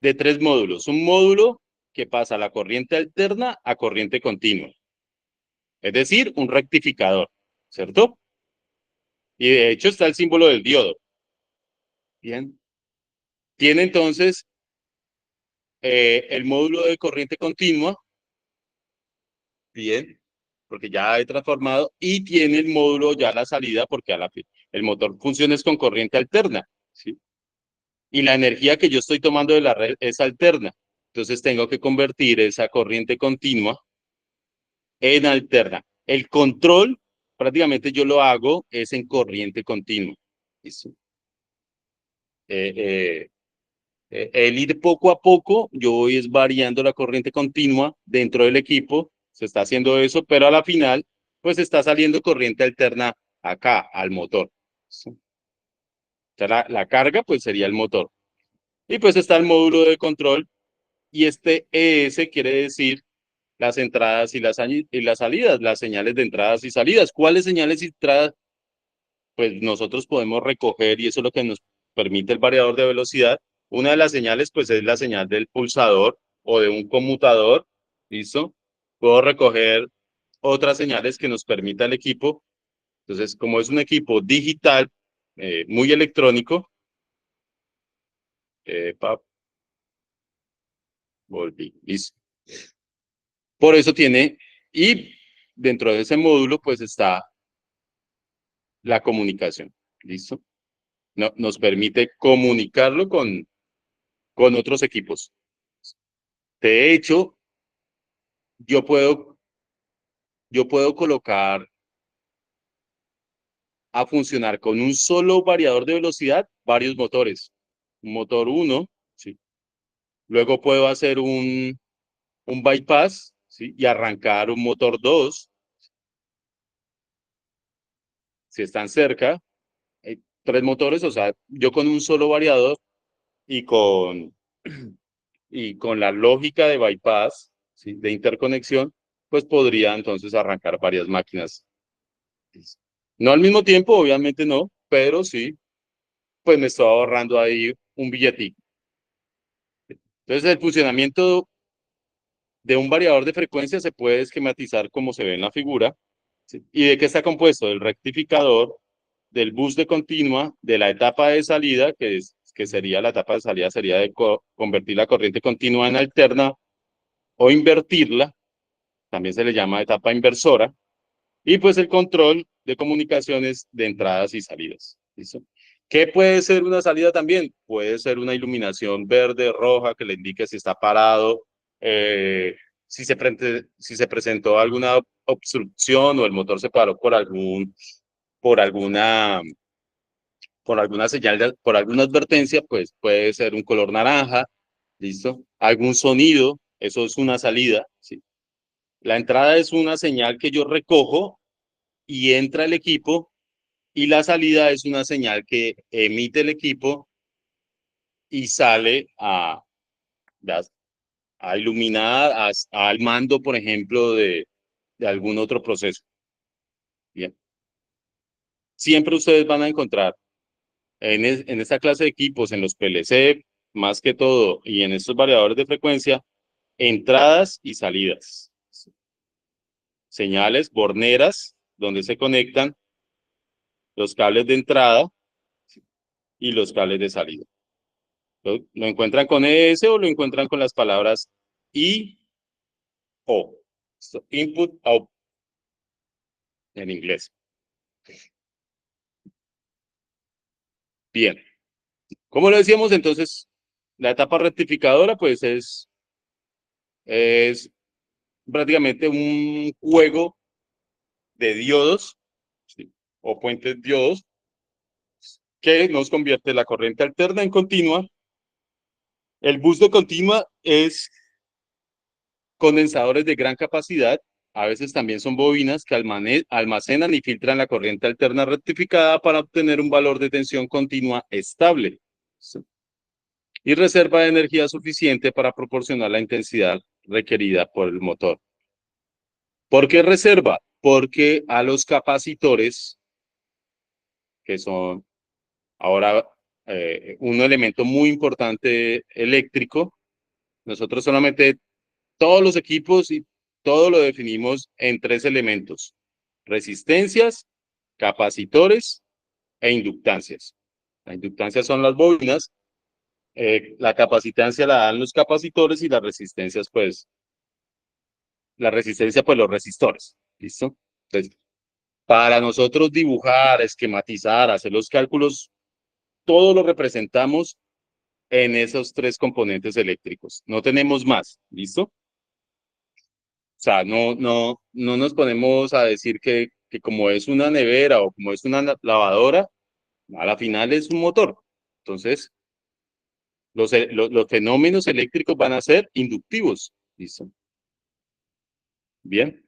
de tres módulos. Un módulo que pasa la corriente alterna a corriente continua, es decir, un rectificador, ¿cierto? Y de hecho está el símbolo del diodo. Bien, tiene entonces el módulo de corriente continua, bien, porque ya he transformado, y tiene el módulo ya la salida, porque el motor funciona es con corriente alterna, ¿sí? Y la energía que yo estoy tomando de la red es alterna. Entonces tengo que convertir esa corriente continua en alterna. El control, prácticamente yo lo hago, es en corriente continua. ¿Listo? El ir poco a poco, yo voy es variando la corriente continua dentro del equipo, se está haciendo eso, pero a la final, pues está saliendo corriente alterna acá, al motor. ¿Sí? O sea, la carga, pues sería el motor. Y pues está el módulo de control, y este ES quiere decir las entradas y las salidas, las señales de entradas y salidas. ¿Cuáles señales y entradas? Pues nosotros podemos recoger, y eso es lo que nos permite el variador de velocidad. Una de las señales, pues es la señal del pulsador o de un conmutador, ¿listo? Puedo recoger otras señales que nos permita el equipo. Entonces, como es un equipo digital, muy electrónico, volví, listo. Por eso tiene, y dentro de ese módulo, pues está la comunicación, ¿listo? Nos permite comunicarlo con otros equipos. De hecho, yo puedo colocar a funcionar con un solo variador de velocidad varios motores. Un motor 1, ¿sí? Luego puedo hacer un bypass, ¿sí? Y arrancar un motor 2, si están cerca. Hay tres motores, o sea, yo con un solo variador y con la lógica de bypass, ¿sí? De interconexión, pues podría entonces arrancar varias máquinas. No al mismo tiempo, obviamente no, pero sí, pues me estoy ahorrando ahí un billetito. Entonces, el funcionamiento de un variador de frecuencia se puede esquematizar como se ve en la figura. ¿Sí? ¿Y de qué está compuesto? Del rectificador, del bus de continua, de la etapa de salida, que sería la etapa de salida, sería de convertir la corriente continua en alterna o invertirla, también se le llama etapa inversora, y pues el control de comunicaciones de entradas y salidas. ¿Listo? ¿Qué puede ser una salida también? Puede ser una iluminación verde, roja, que le indique si está parado, si se presentó alguna obstrucción o el motor se paró por alguna señal, por alguna advertencia, pues puede ser un color naranja, ¿listo? Algún sonido, eso es una salida, ¿sí? La entrada es una señal que yo recojo y entra el equipo, y la salida es una señal que emite el equipo y sale a iluminar al mando, por ejemplo, de algún otro proceso. Bien. Siempre ustedes van a encontrar en esta clase de equipos, en los PLC, más que todo, y en estos variadores de frecuencia, entradas y salidas. Señales borneras, donde se conectan los cables de entrada y los cables de salida. Lo encuentran con ES o lo encuentran con las palabras I, O. Input, out, en inglés. Bien. Como lo decíamos, entonces, la etapa rectificadora, pues es prácticamente un juego de diodos, ¿sí? O puentes diodos, que nos convierte la corriente alterna en continua. El bus de continua es condensadores de gran capacidad, a veces también son bobinas que almacenan y filtran la corriente alterna rectificada para obtener un valor de tensión continua estable, ¿sí? Y reserva de energía suficiente para proporcionar la intensidad requerida por el motor. ¿Por qué reserva? Porque a los capacitores, que son ahora un elemento muy importante eléctrico, nosotros solamente todos los equipos y todo lo definimos en tres elementos: resistencias, capacitores e inductancias. Las inductancias son las bobinas, la capacitancia la dan los capacitores y las resistencias, pues, los resistores. ¿Listo? Entonces, para nosotros dibujar, esquematizar, hacer los cálculos, todo lo representamos en esos tres componentes eléctricos. No tenemos más. ¿Listo? O sea, no nos ponemos a decir que como es una nevera o como es una lavadora, a la final es un motor. Entonces, los fenómenos eléctricos van a ser inductivos. ¿Listo? Bien.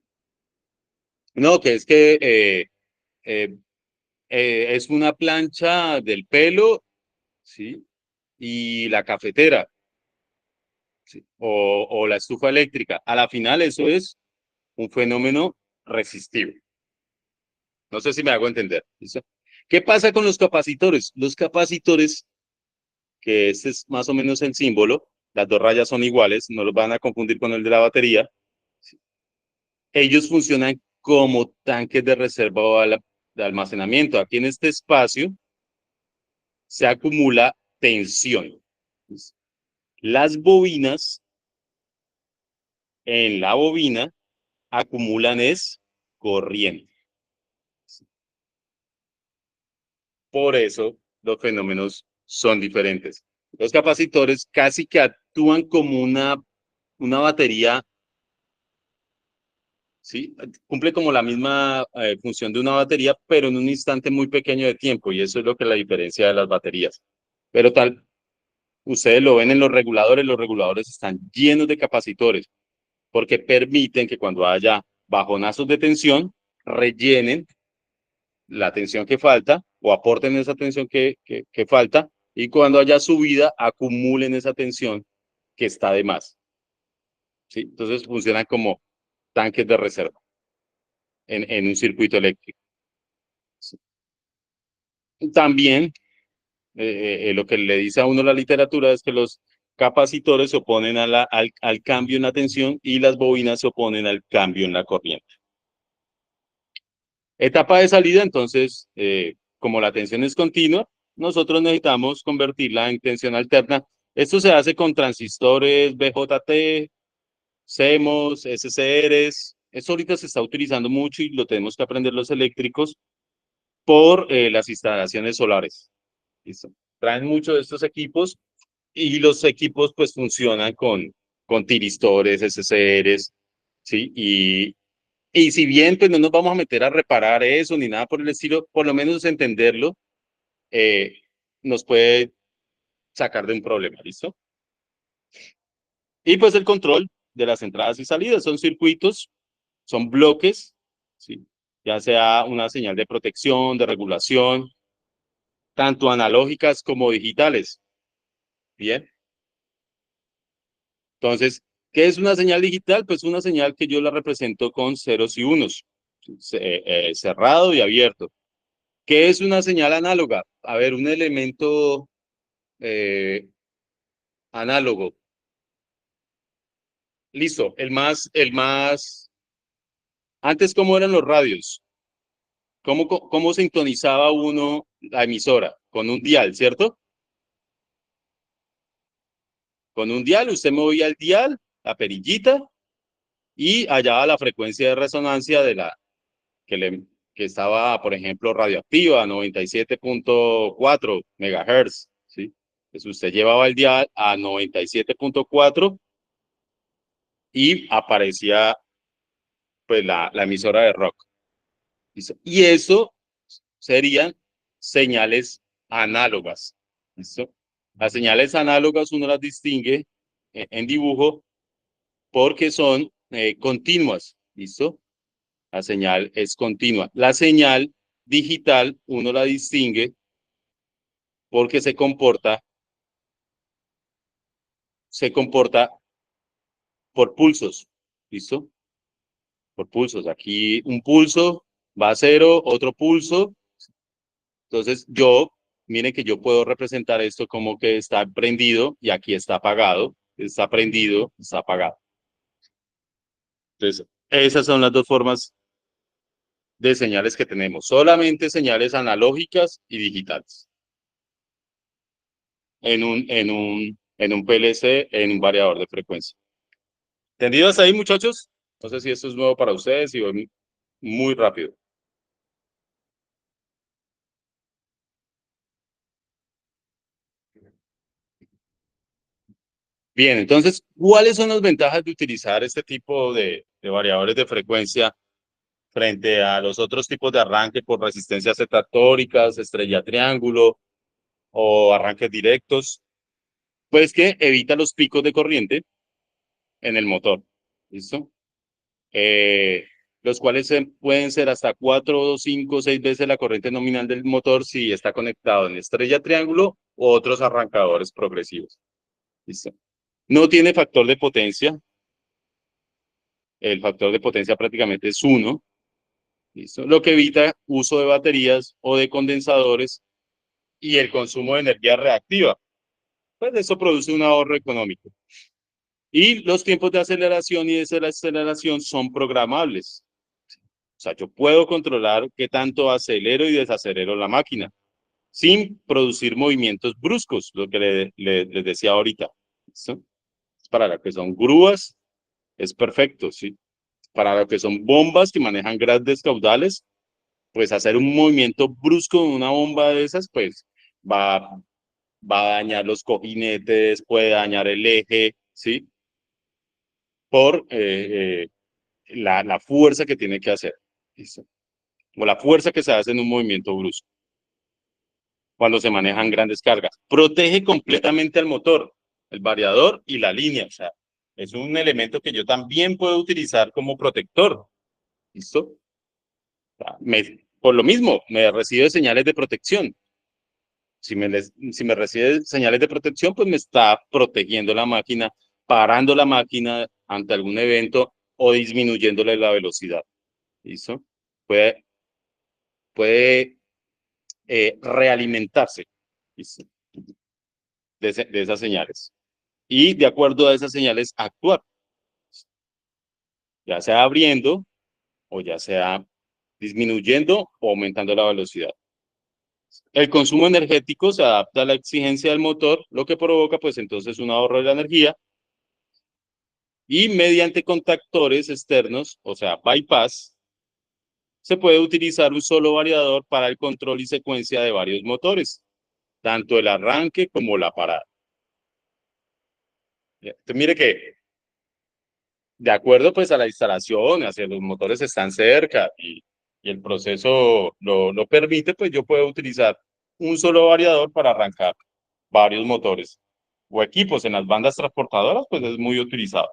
No, que es que eh, es una plancha del pelo, ¿sí? Y la cafetera, ¿sí? O la estufa eléctrica. A la final eso es un fenómeno resistivo. No sé si me hago entender. ¿Listo? ¿Qué pasa con los capacitores? Los capacitores, que este es más o menos el símbolo, las dos rayas son iguales, no los van a confundir con el de la batería. Ellos funcionan como tanques de reserva o de almacenamiento. Aquí en este espacio se acumula tensión. Las bobinas, en la bobina, acumulan es corriente. Por eso los fenómenos son diferentes. Los capacitores casi que actúan como una batería, ¿sí? Cumple como la misma función de una batería, pero en un instante muy pequeño de tiempo, y eso es lo que la diferencia de las baterías. Pero ustedes lo ven en los reguladores están llenos de capacitores, porque permiten que cuando haya bajonazos de tensión, rellenen la tensión que falta o aporten esa tensión que falta, y cuando haya subida, acumulen esa tensión que está de más. ¿Sí? Entonces funcionan como tanques de reserva en un circuito eléctrico. ¿Sí? También lo que le dice a uno la literatura es que los capacitores se oponen al cambio en la tensión y las bobinas se oponen al cambio en la corriente. Etapa de salida, entonces, como la tensión es continua, nosotros necesitamos convertirla en tensión alterna. Esto se hace con transistores BJT, CMOS, SCRs. Esto ahorita se está utilizando mucho y lo tenemos que aprender los eléctricos por las instalaciones solares. ¿Listo? Traen mucho de estos equipos y los equipos pues funcionan con tiristores, SCRs, ¿sí? Y si bien pues no nos vamos a meter a reparar eso ni nada por el estilo, por lo menos entenderlo nos puede sacar de un problema, ¿listo? Y pues el control de las entradas y salidas son circuitos, son bloques, ¿sí? Ya sea una señal de protección, de regulación, tanto analógicas como digitales. Bien. Entonces, ¿qué es una señal digital? Pues una señal que yo la represento con ceros y unos, cerrado y abierto. ¿Qué es una señal análoga? A ver, un elemento análogo. Listo, antes, ¿cómo eran los radios? ¿Cómo sintonizaba uno la emisora? Con un dial, ¿cierto? Con un dial, usted movía el dial, la perillita, y hallaba la frecuencia de resonancia de la que estaba, por ejemplo, radioactiva, 97.4 megahertz, ¿sí? Entonces usted llevaba el dial a 97.4 y aparecía pues la emisora de rock. ¿Listo? Y eso serían señales análogas. ¿Listo? Las señales análogas uno las distingue en dibujo porque son continuas. ¿Listo? La señal es continua. La señal digital uno la distingue porque se comporta por pulsos. ¿Listo? Por pulsos. Aquí un pulso va a cero, otro pulso. Entonces miren que yo puedo representar esto como que está prendido y aquí está apagado. Está prendido, está apagado. Entonces, esas son las dos formas de señales que tenemos. Solamente señales analógicas y digitales. En un PLC, en un variador de frecuencia. ¿Entendidos ahí, muchachos? No sé si esto es nuevo para ustedes y voy muy rápido. Bien, entonces, ¿cuáles son las ventajas de utilizar este tipo de variadores de frecuencia frente a los otros tipos de arranque por resistencias zetratóricas, estrella triángulo o arranques directos? Pues que evita los picos de corriente en el motor, ¿listo? Eh, los cuales pueden ser hasta 4, 5, 6 veces la corriente nominal del motor si está conectado en estrella triángulo u otros arrancadores progresivos. ¿Listo? No tiene factor de potencia. El factor de potencia prácticamente es 1. ¿Listo? Lo que evita uso de baterías o de condensadores y el consumo de energía reactiva. Pues eso produce un ahorro económico. Y los tiempos de aceleración y desaceleración son programables. O sea, yo puedo controlar qué tanto acelero y desacelero la máquina sin producir movimientos bruscos, lo que les decía ahorita. ¿Listo? Para lo que son grúas, es perfecto, ¿sí? Para lo que son bombas que manejan grandes caudales, pues hacer un movimiento brusco en una bomba de esas, pues va, va a dañar los cojinetes, puede dañar el eje, ¿sí? Por la fuerza que tiene que hacer, ¿listo? O la fuerza que se hace en un movimiento brusco cuando se manejan grandes cargas. Protege completamente al motor, el variador y la línea, o sea, es un elemento que yo también puedo utilizar como protector, ¿listo? O sea, por lo mismo, me recibe señales de protección. Si me recibe señales de protección, pues me está protegiendo la máquina, parando la máquina ante algún evento o disminuyéndole la velocidad. ¿Listo? Puede realimentarse, ¿listo? De esas señales. Y de acuerdo a esas señales, actuar. Ya sea abriendo o ya sea disminuyendo o aumentando la velocidad. El consumo energético se adapta a la exigencia del motor, lo que provoca pues entonces un ahorro de la energía y mediante contactores externos, o sea, bypass, se puede utilizar un solo variador para el control y secuencia de varios motores, tanto el arranque como la parada. Entonces, mire que de acuerdo pues a la instalación, hacia los motores están cerca y el proceso lo permite, pues yo puedo utilizar un solo variador para arrancar varios motores o equipos en las bandas transportadoras, pues es muy utilizado.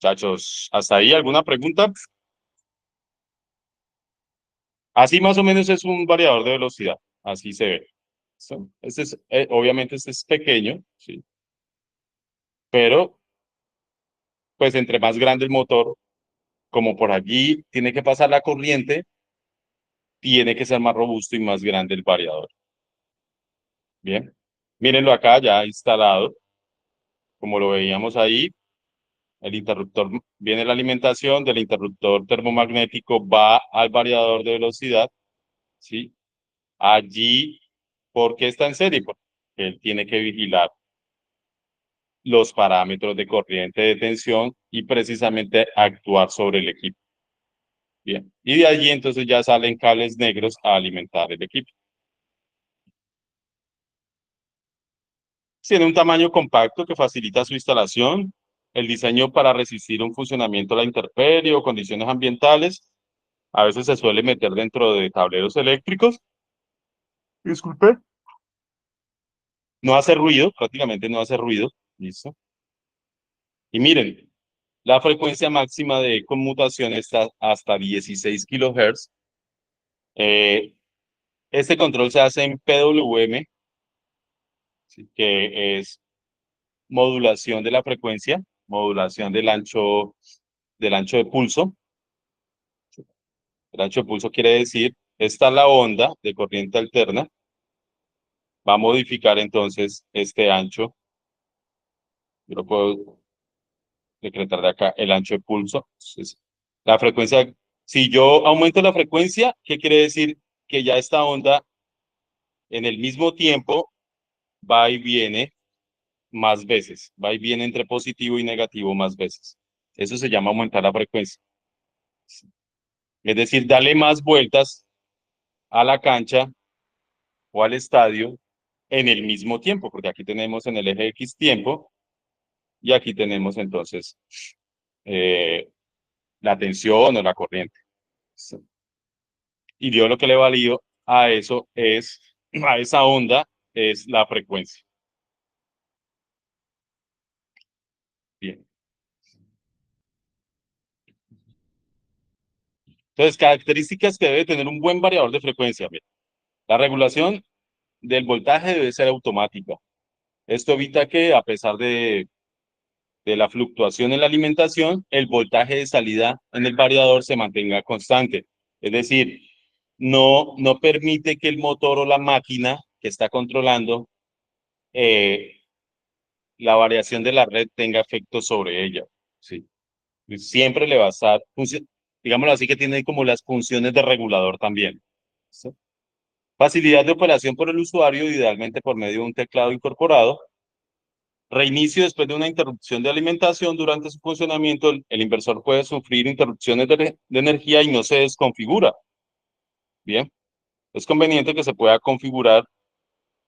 Muchachos, ¿hasta ahí alguna pregunta? Así más o menos es un variador de velocidad, así se ve. Este es, obviamente este es pequeño, ¿sí? Pero pues entre más grande el motor, como por allí tiene que pasar la corriente, tiene que ser más robusto y más grande el variador. Bien, mírenlo acá ya instalado, como lo veíamos ahí, el interruptor, viene la alimentación del interruptor termomagnético, va al variador de velocidad, ¿sí? Allí, ¿por qué está en serie? Porque él tiene que vigilar los parámetros de corriente de tensión y precisamente actuar sobre el equipo. Bien, y de allí entonces ya salen cables negros a alimentar el equipo. Tiene un tamaño compacto que facilita su instalación, el diseño para resistir un funcionamiento a la intemperie o condiciones ambientales. A veces se suele meter dentro de tableros eléctricos. Disculpe. No hace ruido, prácticamente no hace ruido. Listo. Y miren, la frecuencia máxima de conmutación está hasta 16 kilohertz. Este control se hace en PWM, ¿sí? Que es modulación de la frecuencia, modulación del ancho de pulso. El ancho de pulso quiere decir, esta es la onda de corriente alterna, va a modificar entonces este ancho. Yo lo puedo decretar de acá, el ancho de pulso. Entonces, la frecuencia, si yo aumento la frecuencia, ¿qué quiere decir? Que ya esta onda en el mismo tiempo va y viene más veces, va y viene entre positivo y negativo más veces. Eso se llama aumentar la frecuencia. Es decir, darle más vueltas a la cancha o al estadio en el mismo tiempo, porque aquí tenemos en el eje X tiempo y aquí tenemos entonces eh, la tensión o la corriente. Y yo lo que le valido a eso es, a esa onda, es la frecuencia. Bien. Entonces, características que debe tener un buen variador de frecuencia. Bien. La regulación del voltaje debe ser automática. Esto evita que, a pesar de la fluctuación en la alimentación, el voltaje de salida en el variador se mantenga constante. Es decir, no permite que el motor o la máquina que está controlando eh, la variación de la red tenga efecto sobre ella. ¿Sí? Siempre le va a estar, digámoslo así, que tiene como las funciones de regulador también. ¿Sí? Facilidad de operación por el usuario, idealmente por medio de un teclado incorporado. Reinicio después de una interrupción de alimentación. Durante su funcionamiento, el inversor puede sufrir interrupciones de energía y no se desconfigura. Bien, es conveniente que se pueda configurar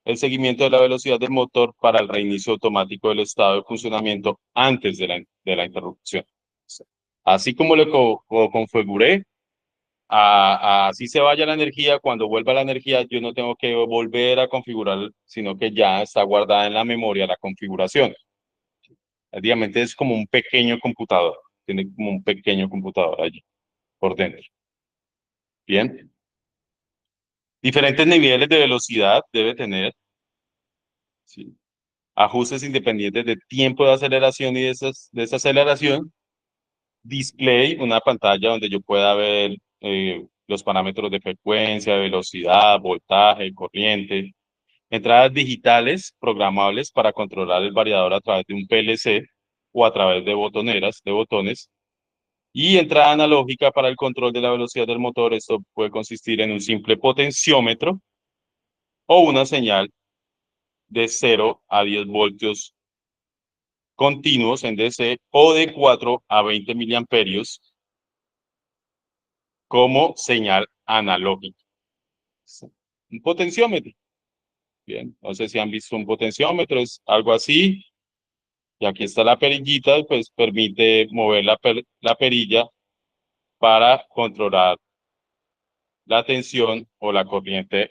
el seguimiento de la velocidad del motor para el reinicio automático del estado de funcionamiento antes de la interrupción. Así como lo configuré, así se vaya la energía, cuando vuelva la energía, yo no tengo que volver a configurar, sino que ya está guardada en la memoria la configuración. Prácticamente es como un pequeño computador, tiene como un pequeño computador allí por dentro. Bien. Diferentes niveles de velocidad debe tener, ¿sí? Ajustes independientes de tiempo de aceleración y desaceleración. Display, una pantalla donde yo pueda ver los parámetros de frecuencia, velocidad, voltaje, corriente. Entradas digitales programables para controlar el variador a través de un PLC o a través de botoneras, de botones. Y entrada analógica para el control de la velocidad del motor. Esto puede consistir en un simple potenciómetro o una señal de 0 a 10 voltios continuos en DC o de 4 a 20 miliamperios como señal analógica. Un potenciómetro. Bien, no sé si han visto un potenciómetro, es algo así. Y aquí está la perillita, pues permite mover la perilla para controlar la tensión o la corriente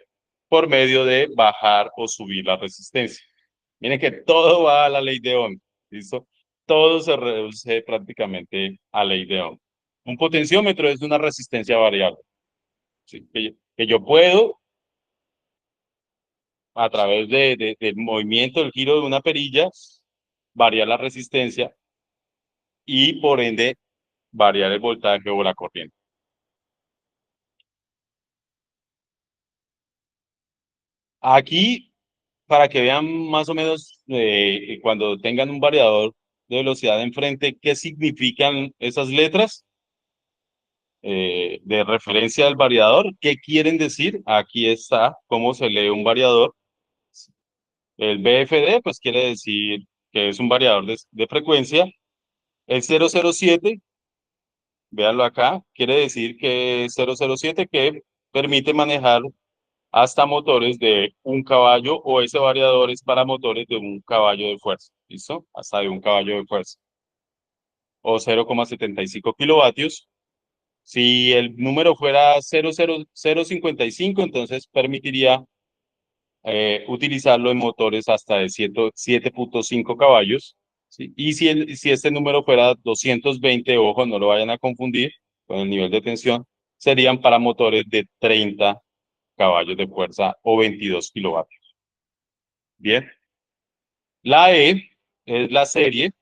por medio de bajar o subir la resistencia. Miren que todo va a la ley de Ohm, ¿listo? Todo se reduce prácticamente a ley de Ohm. Un potenciómetro es una resistencia variable, ¿sí? Que yo puedo, a través del movimiento, del giro de una perilla, variar la resistencia y, por ende, variar el voltaje o la corriente. Aquí, para que vean más o menos cuando tengan un variador de velocidad enfrente, qué significan esas letras de referencia del variador, qué quieren decir. Aquí está cómo se lee un variador. El BFD, pues quiere decir que es un variador de frecuencia. El 007, véanlo acá, quiere decir que 007 que permite manejar hasta motores de 1 caballo, o ese variador es para motores de 1 caballo de fuerza, ¿listo? Hasta de 1 caballo de fuerza, o 0,75 kilovatios. Si el número fuera 0,0055, entonces permitiría utilizarlo en motores hasta de 7,5 caballos, ¿sí? Y si este número fuera 220, ojo, no lo vayan a confundir con el nivel de tensión, serían para motores de 30 caballos de fuerza o 22 kilovatios. Bien. La E es la serie.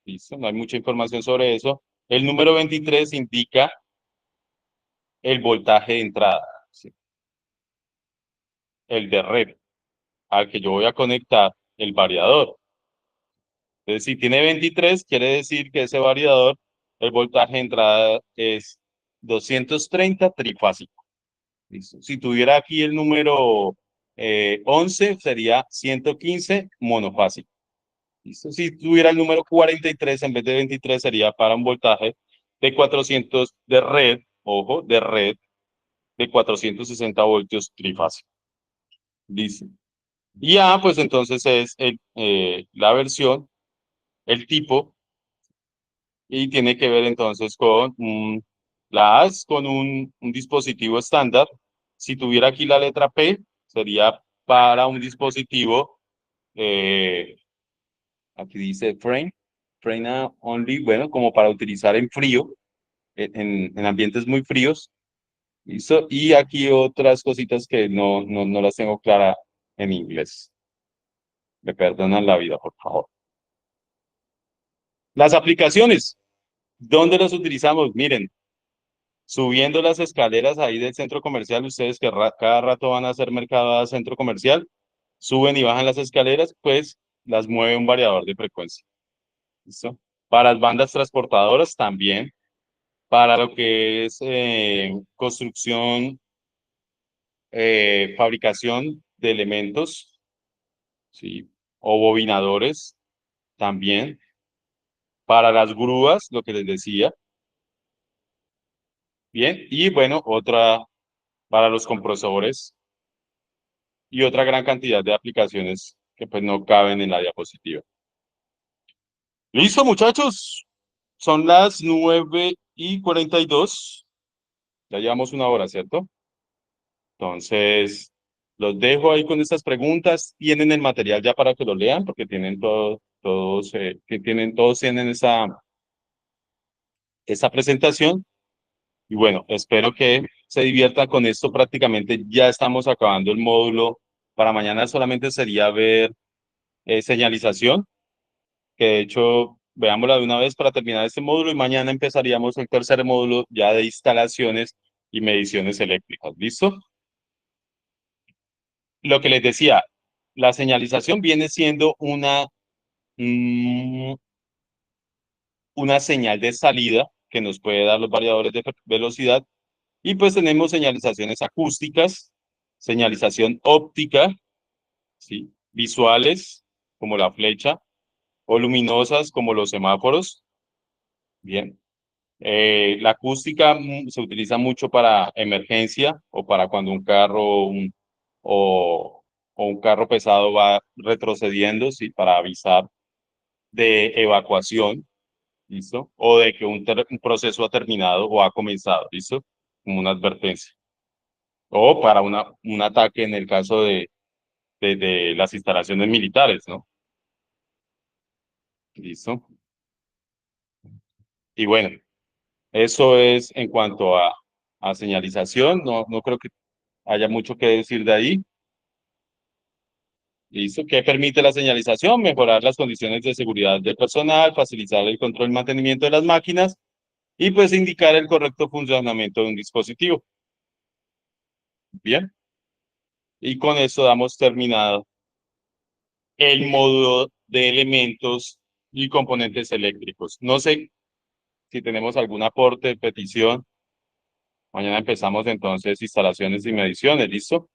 Listo, no hay mucha información sobre eso. El número 23 indica el voltaje de entrada, ¿sí? El de red, al que yo voy a conectar el variador. Entonces, si tiene 23, quiere decir que ese variador, el voltaje de entrada es 230 trifásico. ¿Listo? Si tuviera aquí el número 11, sería 115 monofásico. ¿Listo? Si tuviera el número 43 en vez de 23, sería para un voltaje de 400 de red, ojo, de red, de 460 voltios trifásico. Listo. Y A, pues entonces es la versión, el tipo, y tiene que ver entonces con la A es con un dispositivo estándar. Si tuviera aquí la letra P, sería para un dispositivo, aquí dice frame only, bueno, como para utilizar en frío, en ambientes muy fríos. ¿Listo? Y aquí otras cositas que no las tengo clara en inglés. Me perdonan la vida, por favor. Las aplicaciones, ¿dónde las utilizamos? Miren, subiendo las escaleras ahí del centro comercial, ustedes que cada rato van a hacer mercado a centro comercial, suben y bajan las escaleras, pues las mueve un variador de frecuencia. ¿Listo? Para las bandas transportadoras también, para lo que es construcción, fabricación de elementos, ¿sí? O bobinadores también, para las grúas, lo que les decía, bien, y bueno, otra para los compresores y otra gran cantidad de aplicaciones que pues no caben en la diapositiva. Listo, muchachos, son las 9:42, ya llevamos 1 hora, ¿cierto? Entonces, los dejo ahí con estas preguntas. Tienen el material ya para que lo lean, porque tienen todos tienen esa presentación. Y bueno, espero que se diviertan con esto. Prácticamente ya estamos acabando el módulo. Para mañana solamente sería ver señalización, que de hecho veámosla de una vez para terminar este módulo, y mañana empezaríamos el tercer módulo ya de instalaciones y mediciones eléctricas. ¿Listo? Lo que les decía, la señalización viene siendo una señal de salida que nos puede dar los variadores de velocidad, y pues tenemos señalizaciones acústicas, señalización óptica, ¿sí? Visuales como la flecha, o luminosas como los semáforos. Bien. La acústica se utiliza mucho para emergencia, o para cuando un carro o un carro pesado va retrocediendo, ¿sí? Para avisar. de evacuación, ¿listo? O de que un proceso ha terminado o ha comenzado, ¿listo? Como una advertencia. O para un ataque en el caso de las instalaciones militares, ¿no? ¿Listo? Y bueno, eso es en cuanto a señalización. No creo que haya mucho que decir de ahí. ¿Listo? ¿Qué permite la señalización? Mejorar las condiciones de seguridad del personal, facilitar el control y mantenimiento de las máquinas y pues indicar el correcto funcionamiento de un dispositivo. Bien. Y con eso damos terminado el módulo de elementos y componentes eléctricos. No sé si tenemos algún aporte, petición. Mañana empezamos entonces instalaciones y mediciones, ¿listo?